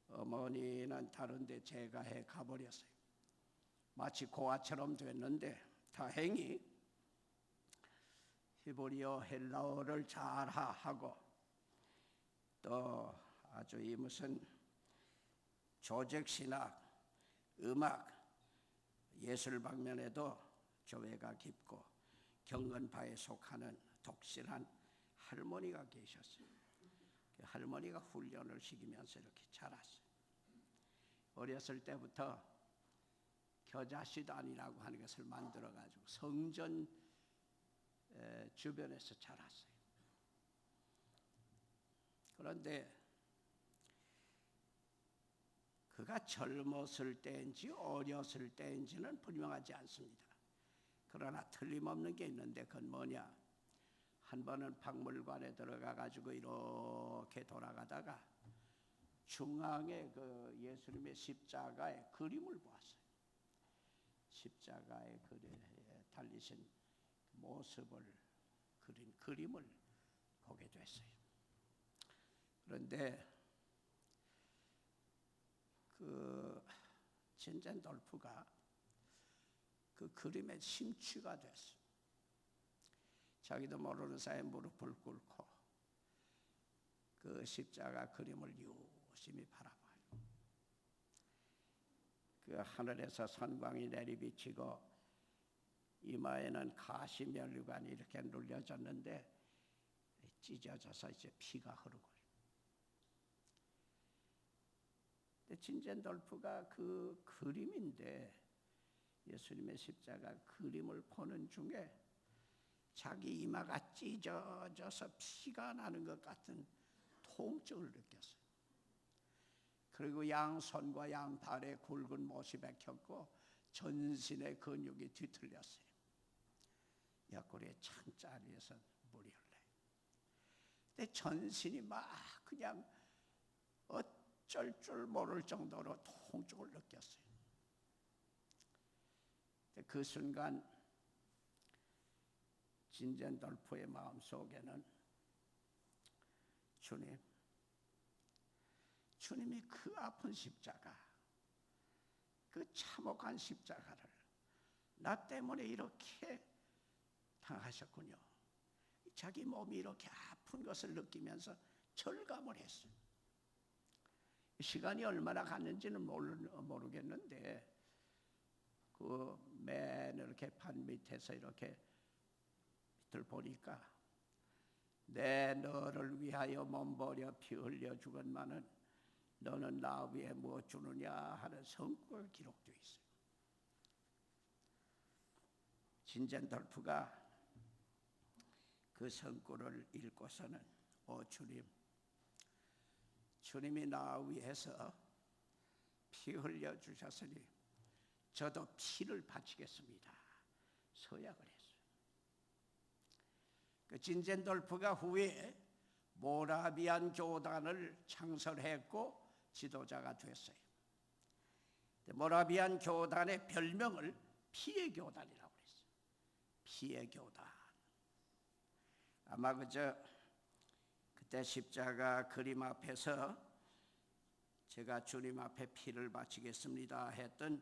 어머니는 다른데 제가해 가버렸어요. 마치 고아처럼 됐는데 다행히 히브리어 헬라어를 잘하고 또 아주 이 무슨 조직신학, 음악, 예술 방면에도 교회가 깊고 경건파에 속하는 독실한 할머니가 계셨어요. 그 할머니가 훈련을 시키면서 이렇게 자랐어요. 어렸을 때부터 겨자씨단이라고 하는 것을 만들어가지고 성전 주변에서 자랐어요. 그런데 그가 젊었을 때인지 어렸을 때인지는 분명하지 않습니다. 그러나 틀림없는 게 있는데 그건 뭐냐? 한 번은 박물관에 들어가 가지고 이렇게 돌아가다가 중앙에 그 예수님의 십자가의 그림을 보았어요. 십자가의 그림에 달리신 모습을 그린 그림을 보게 됐어요. 그런데 그 진젠돌프가 그 그림에 심취가 됐어요. 자기도 모르는 사이에 무릎을 꿇고 그 십자가 그림을 유심히 바라봐요. 그 하늘에서 선광이 내리비치고 이마에는 가시면류관이 이렇게 눌려졌는데 찢어져서 이제 피가 흐르고. 근데 진젠돌프가 그 그림인데 예수님의 십자가 그림을 보는 중에 자기 이마가 찢어져서 피가 나는 것 같은 통증을 느꼈어요. 그리고 양손과 양발에 굵은 못이 박혔고 전신의 근육이 뒤틀렸어요. 옆구리에 창자리에서 물이 흘러요. 근데 전신이 막 그냥 어쩔 줄 모를 정도로 통증을 느꼈어요. 그 순간 진젠돌프의 마음속에는 주님이 그 아픈 십자가, 그 참혹한 십자가를 나 때문에 이렇게 당하셨군요. 자기 몸이 이렇게 아픈 것을 느끼면서 절감을 했어요. 시간이 얼마나 갔는지는 모르겠는데 그 맨 이렇게 판 밑에서 이렇게 밑을 보니까 내 너를 위하여 몸버려 피 흘려 죽었마는 너는 나 위에 무엇 주느냐 하는 성구가 기록되어 있어요. 진젠돌프가 그 성구를 읽고서는 주님이 나 위해서 피 흘려 주셨으니 저도 피를 바치겠습니다. 서약을 했어요. 그 진젠돌프가 후에 모라비안 교단을 창설했고 지도자가 됐어요. 모라비안 교단의 별명을 피의 교단이라고 그랬어요. 피의 교단. 아마 그때 십자가 그림 앞에서 제가 주님 앞에 피를 바치겠습니다 했던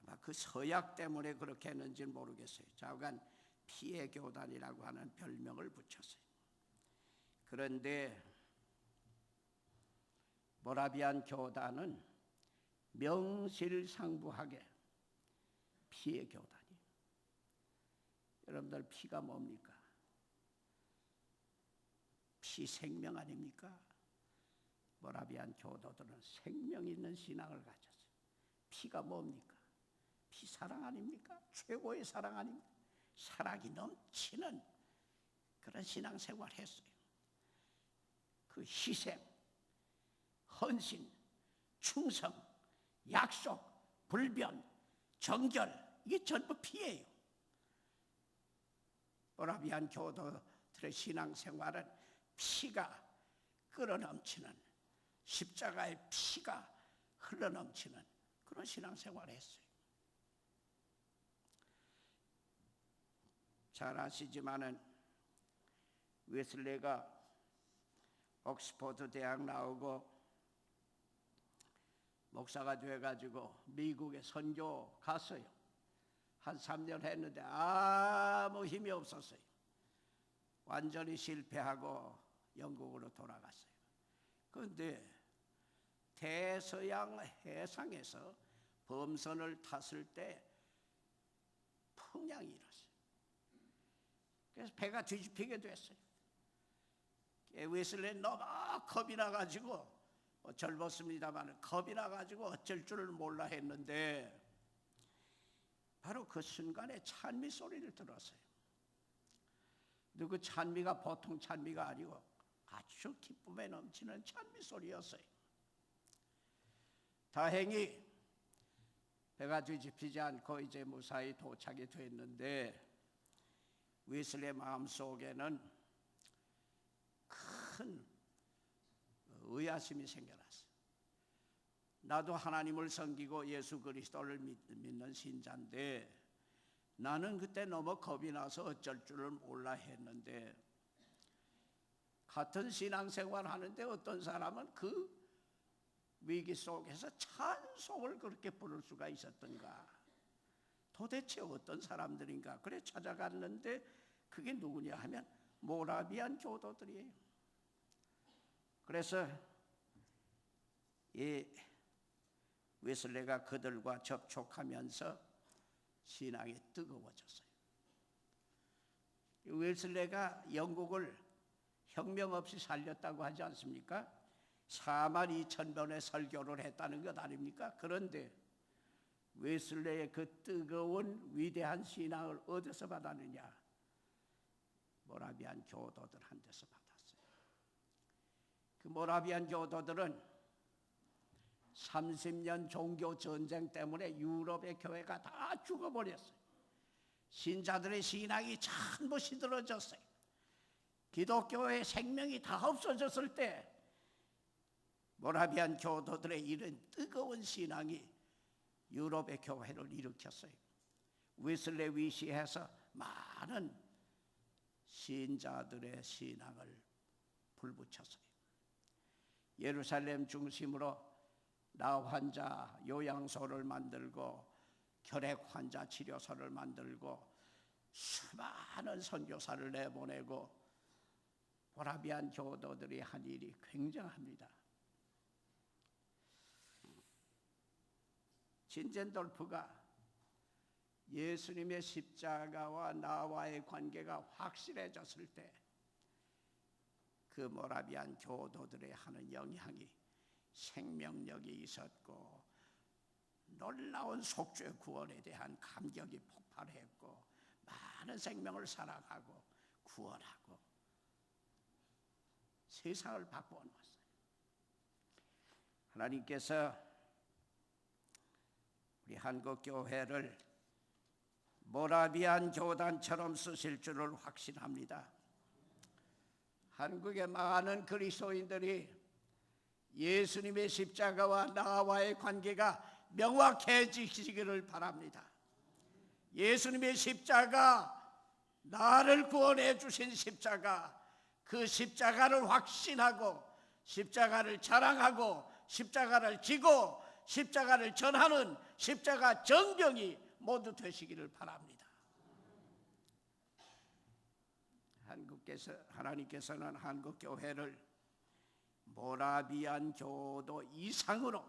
아마 그 서약 때문에 그렇게 했는지는 모르겠어요. 좌우간 피의 교단이라고 하는 별명을 붙였어요. 그런데 모라비안 교단은 명실상부하게 피의 교단이에요. 여러분들 피가 뭡니까? 피 생명 아닙니까? 모라비안 교도들은 생명 있는 신앙을 가졌어요. 피가 뭡니까? 피 사랑 아닙니까? 최고의 사랑 아닙니까? 사랑이 넘치는 그런 신앙생활을 했어요. 그 희생, 헌신, 충성, 약속, 불변, 정결 이게 전부 피예요. 모라비안 교도들의 신앙생활은 피가 끓어넘치는 십자가의 피가 흘러넘치는 그런 신앙생활을 했어요. 잘 아시지만은 웨슬레가 옥스퍼드 대학 나오고 목사가 돼가지고 미국에 선교 갔어요. 한 3년 했는데 아무 힘이 없었어요. 완전히 실패하고 영국으로 돌아갔어요. 그런데 대서양 해상에서 범선을 탔을 때 풍랑이 일었어요. 그래서 배가 뒤집히게 됐어요. 웨슬레는 너무 겁이 나가지고 젊었습니다만 겁이 나가지고 어쩔 줄을 몰라 했는데 바로 그 순간에 찬미 소리를 들었어요. 근데 그 찬미가 보통 찬미가 아니고 아주 기쁨에 넘치는 찬미 소리였어요. 다행히 배가 뒤집히지 않고 이제 무사히 도착이 됐는데 웨슬레의 마음속에는 큰 의아심이 생겨났어요. 나도 하나님을 섬기고 예수 그리스도를 믿는 신자인데 나는 그때 너무 겁이 나서 어쩔 줄을 몰라 했는데 같은 신앙생활 하는데 어떤 사람은 그 위기 속에서 찬송을 그렇게 부를 수가 있었던가, 도대체 어떤 사람들인가. 그래 찾아갔는데 그게 누구냐 하면 모라비안 교도들이에요. 그래서 이 웨슬레가 그들과 접촉하면서 신앙이 뜨거워졌어요. 웨슬레가 영국을 혁명 없이 살렸다고 하지 않습니까? 42,000번의 설교를 했다는 것 아닙니까? 그런데 웨슬레의 그 뜨거운 위대한 신앙을 어디서 받았느냐? 모라비안 교도들한테서 받았어요. 그 모라비안 교도들은 30년 종교 전쟁 때문에 유럽의 교회가 다 죽어버렸어요. 신자들의 신앙이 전부 시들어졌어요. 기독교의 생명이 다 없어졌을 때 모라비안 교도들의 이런 뜨거운 신앙이 유럽의 교회를 일으켰어요. 웨슬레 위시해서 많은 신자들의 신앙을 불붙였어요. 예루살렘 중심으로 나 환자 요양소를 만들고 결핵 환자 치료소를 만들고 수많은 선교사를 내보내고 모라비안 교도들이 한 일이 굉장합니다. 진젠돌프가 예수님의 십자가와 나와의 관계가 확실해졌을 때 그 모라비안 교도들의 하는 영향이 생명력이 있었고 놀라운 속죄 구원에 대한 감격이 폭발했고 많은 생명을 사랑하고 구원하고 세상을 바꾸어 놓았어요. 하나님께서 우리 한국교회를 모라비안 교단처럼 쓰실 줄을 확신합니다. 한국의 많은 그리스도인들이 예수님의 십자가와 나와의 관계가 명확해지시기를 바랍니다. 예수님의 십자가, 나를 구원해 주신 십자가, 그 십자가를 확신하고 십자가를 자랑하고 십자가를 지고 십자가를 전하는 십자가 정병이 모두 되시기를 바랍니다. 하나님께서는 한국 교회를 모라비안 교도 이상으로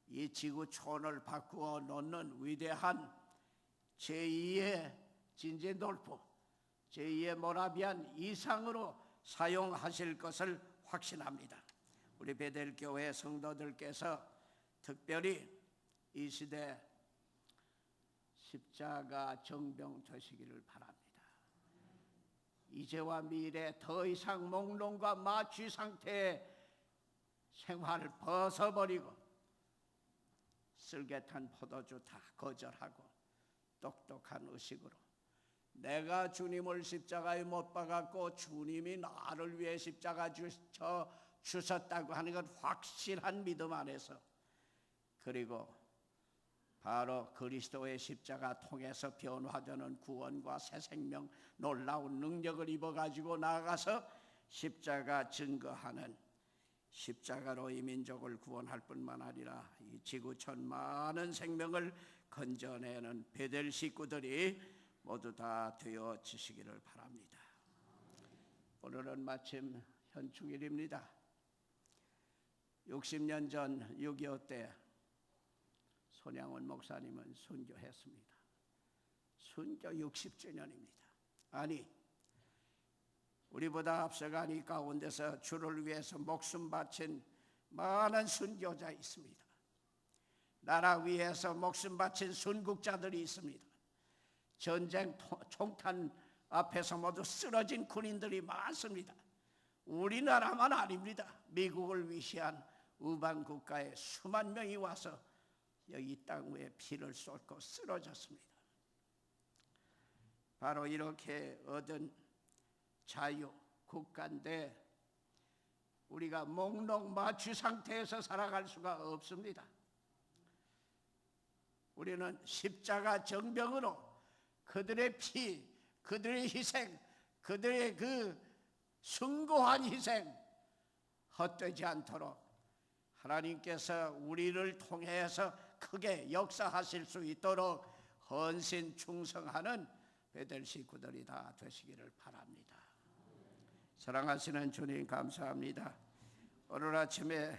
이 지구촌을 바꾸어 놓는 위대한 제2의 진젠돌프, 제2의 모라비안 이상으로 사용하실 것을 확신합니다. 우리 베델 교회 성도들께서 특별히 이 시대 십자가 정병 되시기를 바랍니다. 이제와 미래 더 이상 몽롱과 마취 상태의 생활을 벗어버리고 쓸개탄 포도주 다 거절하고 똑똑한 의식으로 내가 주님을 십자가에 못 박았고 주님이 나를 위해 십자가 주셨다고 하는 건 확실한 믿음 안에서, 그리고 바로 그리스도의 십자가 통해서 변화되는 구원과 새 생명, 놀라운 능력을 입어가지고 나아가서 십자가 증거하는 십자가로 이 민족을 구원할 뿐만 아니라 이 지구촌 많은 생명을 건져내는 베델 식구들이 모두 다 되어지시기를 바랍니다. 오늘은 마침 현충일입니다. 60년 전 6.25 때 손양원 목사님은 순교했습니다. 순교 60주년입니다. 아니, 우리보다 앞서간 이 가운데서 주를 위해서 목숨 바친 많은 순교자 있습니다. 나라 위해서 목숨 바친 순국자들이 있습니다. 전쟁 총탄 앞에서 모두 쓰러진 군인들이 많습니다. 우리나라만 아닙니다. 미국을 위시한 우방 국가에 수만 명이 와서 여기 땅 위에 피를 쏟고 쓰러졌습니다. 바로 이렇게 얻은 자유 국가인데 우리가 목록마취 상태에서 살아갈 수가 없습니다. 우리는 십자가 정병으로 그들의 피, 그들의 희생, 그들의 그 숭고한 희생 헛되지 않도록 하나님께서 우리를 통해서 크게 역사하실 수 있도록 헌신 충성하는 베델 식구들이 다 되시기를 바랍니다. 사랑하시는 주님, 감사합니다. 오늘 아침에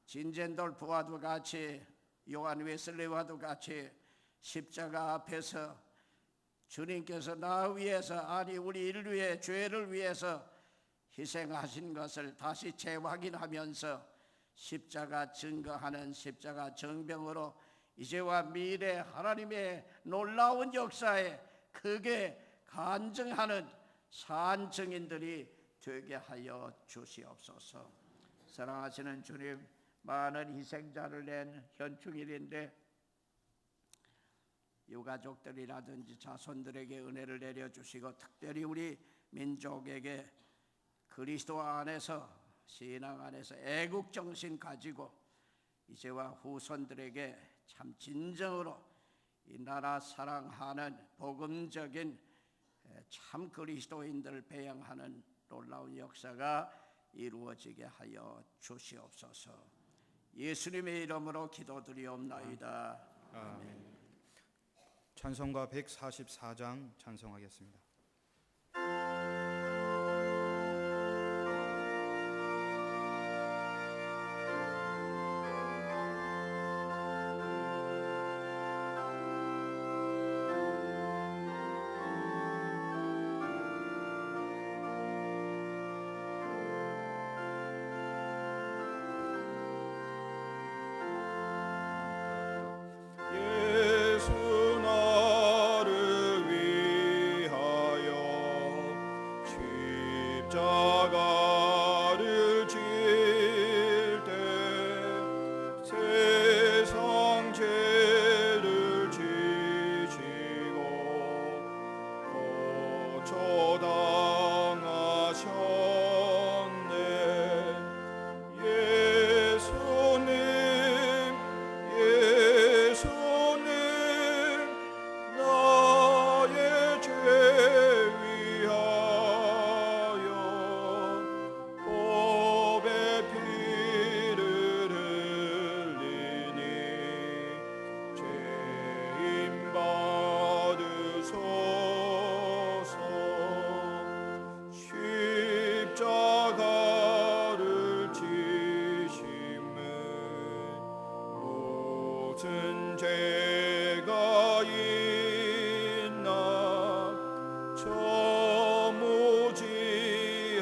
진젠돌프와도 같이 요한 웨슬리와도 같이 십자가 앞에서 주님께서 나 위해서, 아니 우리 인류의 죄를 위해서 희생하신 것을 다시 재확인하면서 십자가 증거하는 십자가 정병으로 이제와 미래 하나님의 놀라운 역사에 크게 간증하는 산 증인들이 되게 하여 주시옵소서. 사랑하시는 주님, 많은 희생자를 낸 현충일인데 유가족들이라든지 자손들에게 은혜를 내려주시고 특별히 우리 민족에게 그리스도 안에서, 신앙 안에서 애국정신 가지고 이제와 후손들에게 참 진정으로 이 나라 사랑하는 복음적인 참 그리스도인들을 배양하는 놀라운 역사가 이루어지게 하여 주시옵소서. 예수님의 이름으로 기도드리옵나이다.
아멘. 찬송가 144장 찬송하겠습니다.
십자가를 질 때 세상 죄를 지시고 고초당하셨네. 예수님, 예수님, 나의 죄 위하여 보배 피를 흘리니 죄인 받으소서. 십자가를 지심은 무슨 죄가 있나. 저 무지한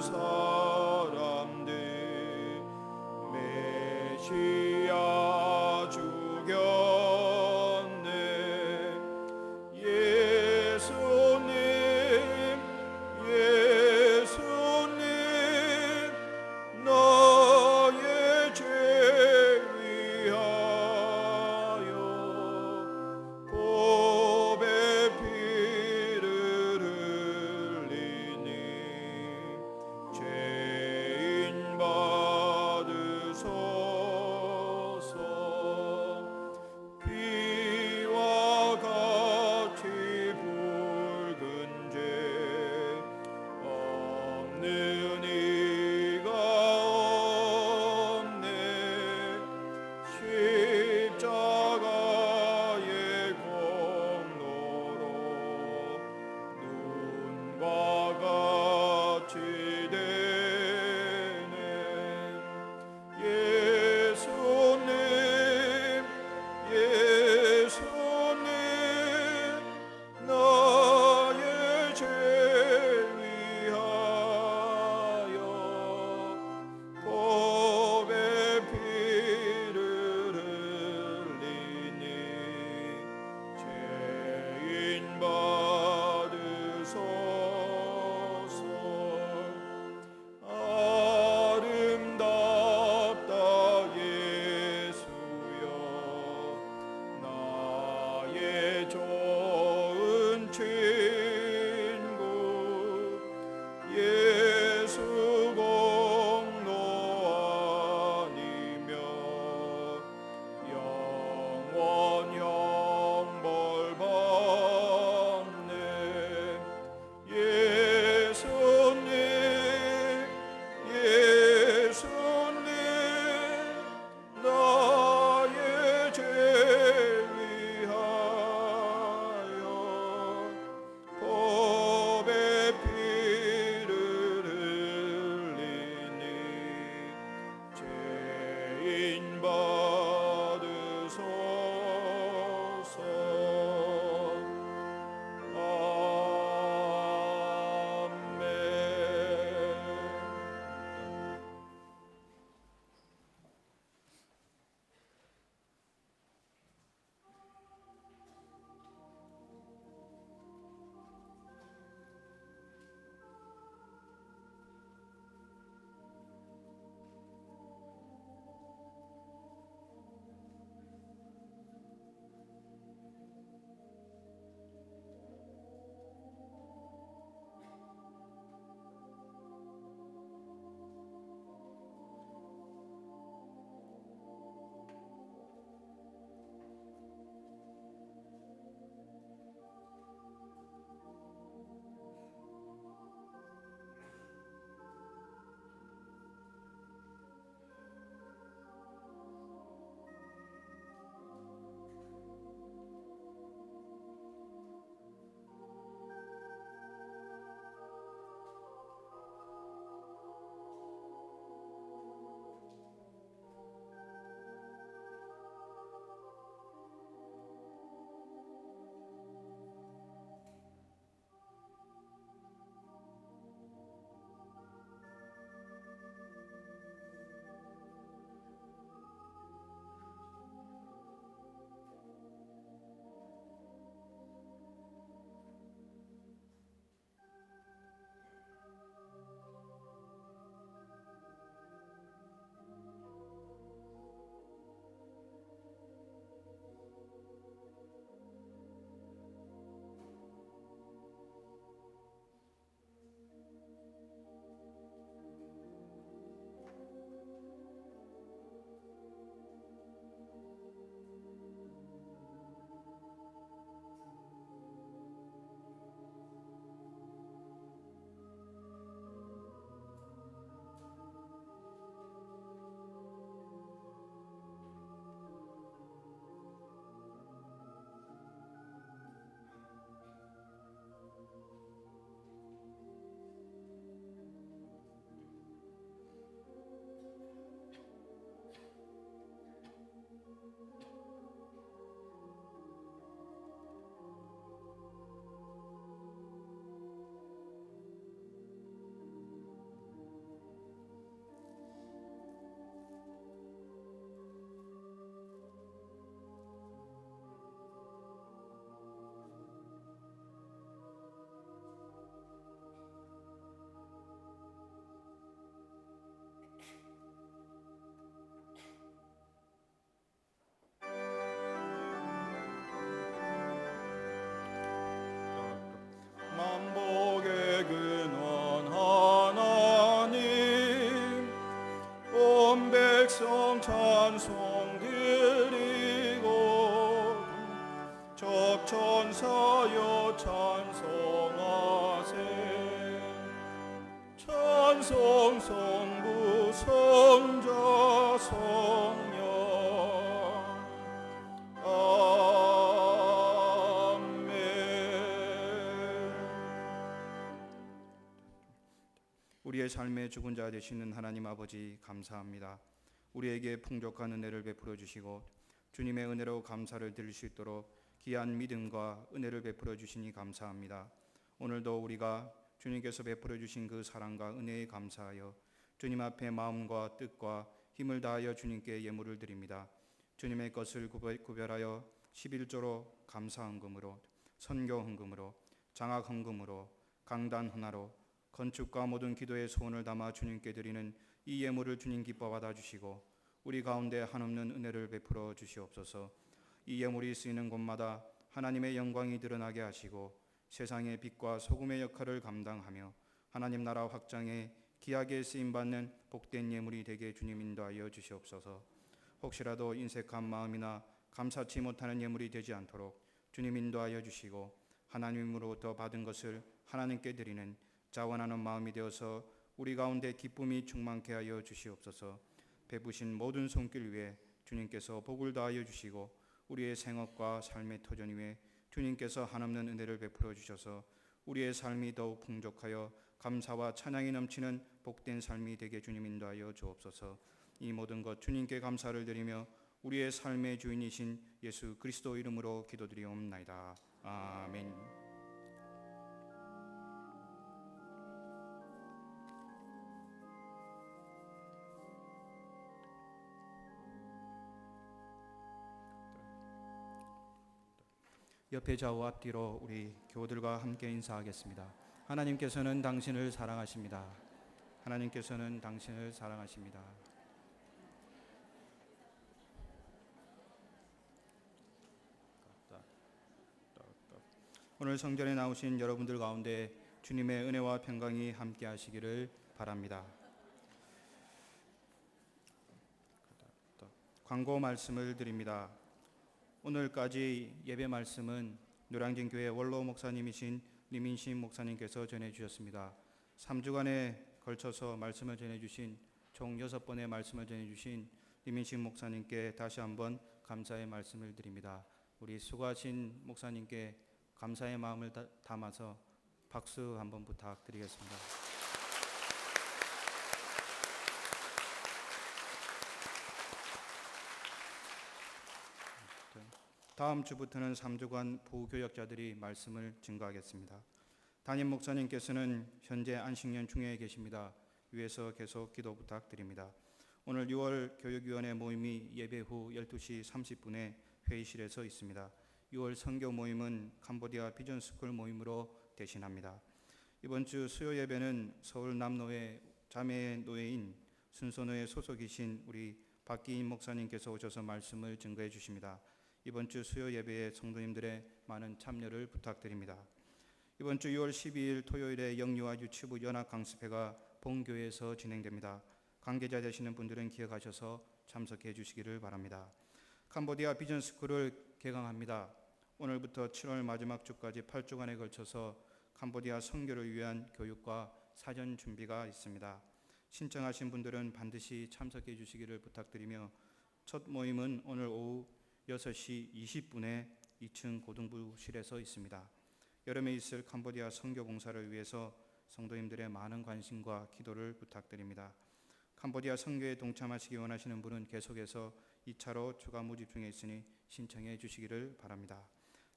사람들 메시아 죽였네. 예수님, 예수님, 나의 죄 위하여 보배 피를 흘리니 죄인 받으소서. 인 받으소서. 아멘. 만복의 근원 하나님, 온 백성 찬송 드리고 적천사여 찬송하세. 찬송 성부 성자 성령.
우리의 삶의 죽은 자 되시는 하나님 아버지 감사합니다. 우리에게 풍족한 은혜를 베풀어 주시고 주님의 은혜로 감사를 드릴 수 있도록 귀한 믿음과 은혜를 베풀어 주시니 감사합니다. 오늘도 우리가 주님께서 베풀어 주신 그 사랑과 은혜에 감사하여 주님 앞에 마음과 뜻과 힘을 다하여 주님께 예물을 드립니다. 주님의 것을 구별하여 11조로 감사 헌금으로, 선교 헌금으로, 장학 헌금으로, 강단 헌화로, 건축과 모든 기도의 소원을 담아 주님께 드리는 이 예물을 주님 기뻐 받아주시고 우리 가운데 한없는 은혜를 베풀어 주시옵소서. 이 예물이 쓰이는 곳마다 하나님의 영광이 드러나게 하시고 세상의 빛과 소금의 역할을 감당하며 하나님 나라 확장에 귀하게 쓰임받는 복된 예물이 되게 주님 인도하여 주시옵소서. 혹시라도 인색한 마음이나 감사치 못하는 예물이 되지 않도록 주님 인도하여 주시고 하나님으로부터 받은 것을 하나님께 드리는 자원하는 마음이 되어서 우리 가운데 기쁨이 충만케 하여 주시옵소서. 베푸신 모든 손길 위에 주님께서 복을 다하여 주시고 우리의 생업과 삶의 터전 위에 주님께서 한없는 은혜를 베풀어 주셔서 우리의 삶이 더욱 풍족하여 감사와 찬양이 넘치는 복된 삶이 되게 주님 인도하여 주옵소서. 이 모든 것 주님께 감사를 드리며 우리의 삶의 주인이신 예수 그리스도 이름으로 기도드리옵나이다. 아멘. 옆에 좌우 앞뒤로 우리 교우들과 함께 인사하겠습니다. 하나님께서는 당신을 사랑하십니다. 하나님께서는 당신을 사랑하십니다. 오늘 성전에 나오신 여러분들 가운데 주님의 은혜와 평강이 함께 하시기를 바랍니다. 광고 말씀을 드립니다. 오늘까지 예배 말씀은 노량진 교회 원로 목사님이신 리민심 목사님께서 전해 주셨습니다. 3주간에 걸쳐서 말씀을 전해 주신 총 6번의 말씀을 전해 주신 리민심 목사님께 다시 한번 감사의 말씀을 드립니다. 우리 수고하신 목사님께 감사의 마음을 담아서 박수 한번 부탁드리겠습니다. 다음 주부터는 3주간 부교역자들이 말씀을 증거하겠습니다. 담임 목사님께서는 현재 안식년 중에 계십니다. 위에서 계속 기도 부탁드립니다. 오늘 6월 교육위원회 모임이 예배 후 12시 30분에 회의실에서 있습니다. 6월 선교 모임은 캄보디아 비전스쿨 모임으로 대신합니다. 이번 주 수요 예배는 서울 남노회 자매노회인 순소노회 소속이신 우리 박기인 목사님께서 오셔서 말씀을 증거해 주십니다. 이번 주 수요 예배에 성도님들의 많은 참여를 부탁드립니다. 이번 주 6월 12일 토요일에 영유아 유치부 연합 강습회가 본교회에서 진행됩니다. 관계자 되시는 분들은 기억하셔서 참석해 주시기를 바랍니다. 캄보디아 비전스쿨을 개강합니다. 오늘부터 7월 마지막 주까지 8주간에 걸쳐서 캄보디아 선교를 위한 교육과 사전 준비가 있습니다. 신청하신 분들은 반드시 참석해 주시기를 부탁드리며 첫 모임은 오늘 오후 6시 20분에 2층 고등부실에서 있습니다. 여름에 있을 캄보디아 선교 봉사를 위해서 성도님들의 많은 관심과 기도를 부탁드립니다. 캄보디아 선교에 동참하시기 원하시는 분은 계속해서 2차로 추가 모집 중에 있으니 신청해 주시기를 바랍니다.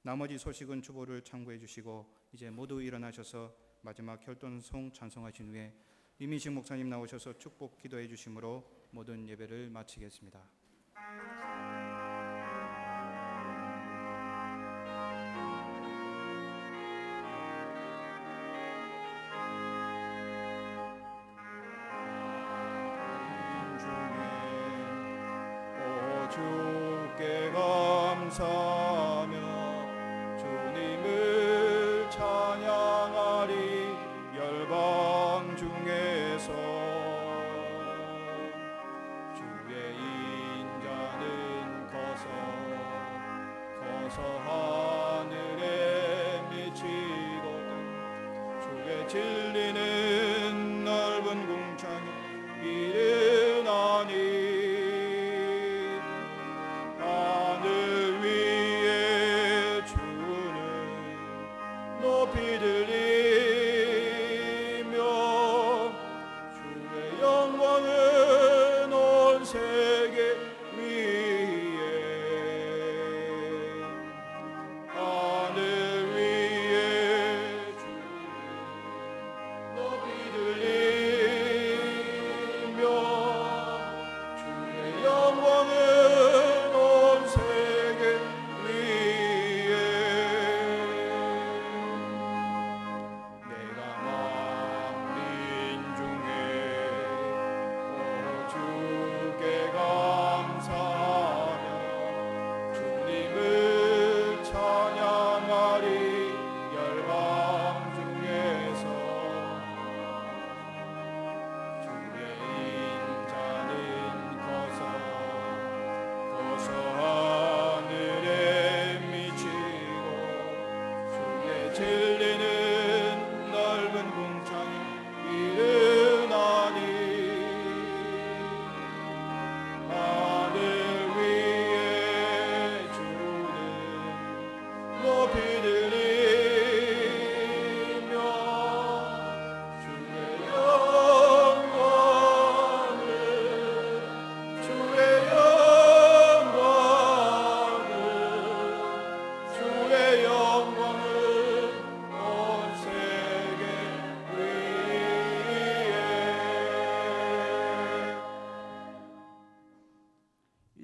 나머지 소식은 주보를 참고해 주시고 이제 모두 일어나셔서 마지막 혈돈송 찬송하신 후에 이민식 목사님 나오셔서 축복 기도해 주심으로 모든 예배를 마치겠습니다.
주께 감사하며 주님을 찬양하리. 열방 중에서 주의 인자는 커서 하늘에 미치거든. 주의 진리는 넓은 궁창에 이르나니. 높이 들리며 주의 영광은 온 세계 위에. 하늘 위에 주는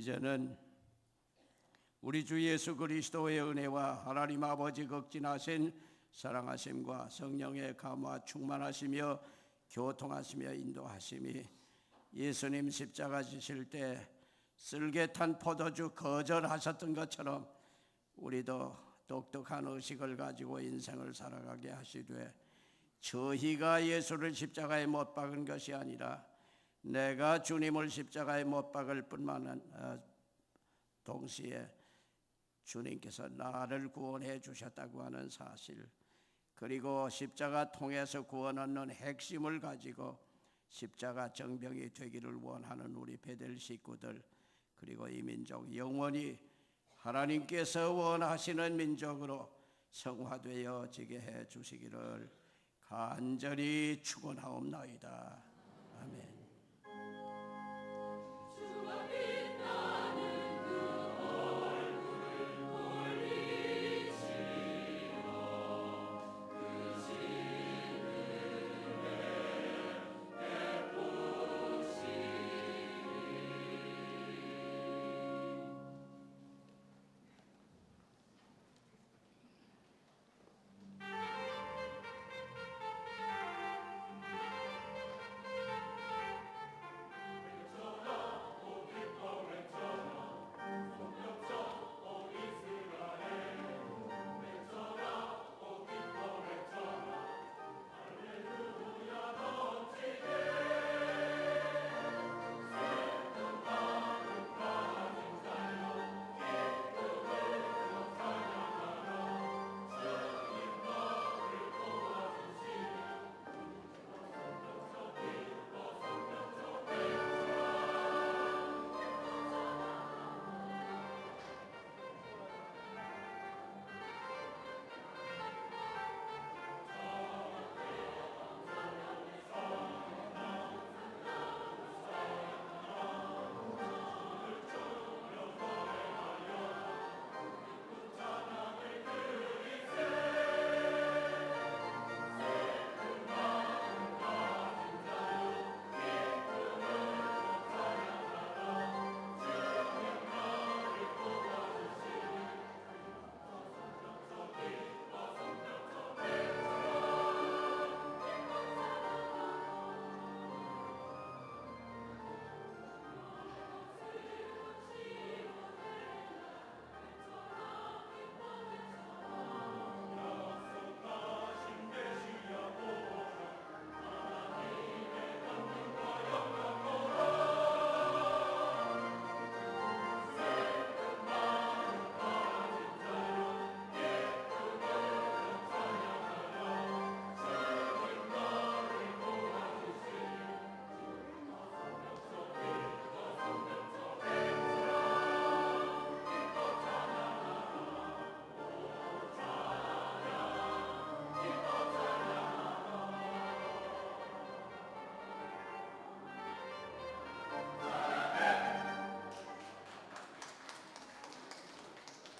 이제는 우리 주 예수 그리스도의 은혜와 하나님 아버지 극진하신 사랑하심과 성령의 감화 충만하시며 교통하시며 인도하심이 예수님 십자가 지실 때 쓸개탄 포도주 거절하셨던 것처럼 우리도 독특한 의식을 가지고 인생을 살아가게 하시되, 저희가 예수를 십자가에 못 박은 것이 아니라 내가 주님을 십자가에 못 박을 뿐만 동시에 주님께서 나를 구원해 주셨다고 하는 사실, 그리고 십자가 통해서 구원 얻는 핵심을 가지고 십자가 정병이 되기를 원하는 우리 베델 식구들, 그리고 이 민족 영원히 하나님께서 원하시는 민족으로 성화되어지게 해 주시기를 간절히 축원하옵나이다.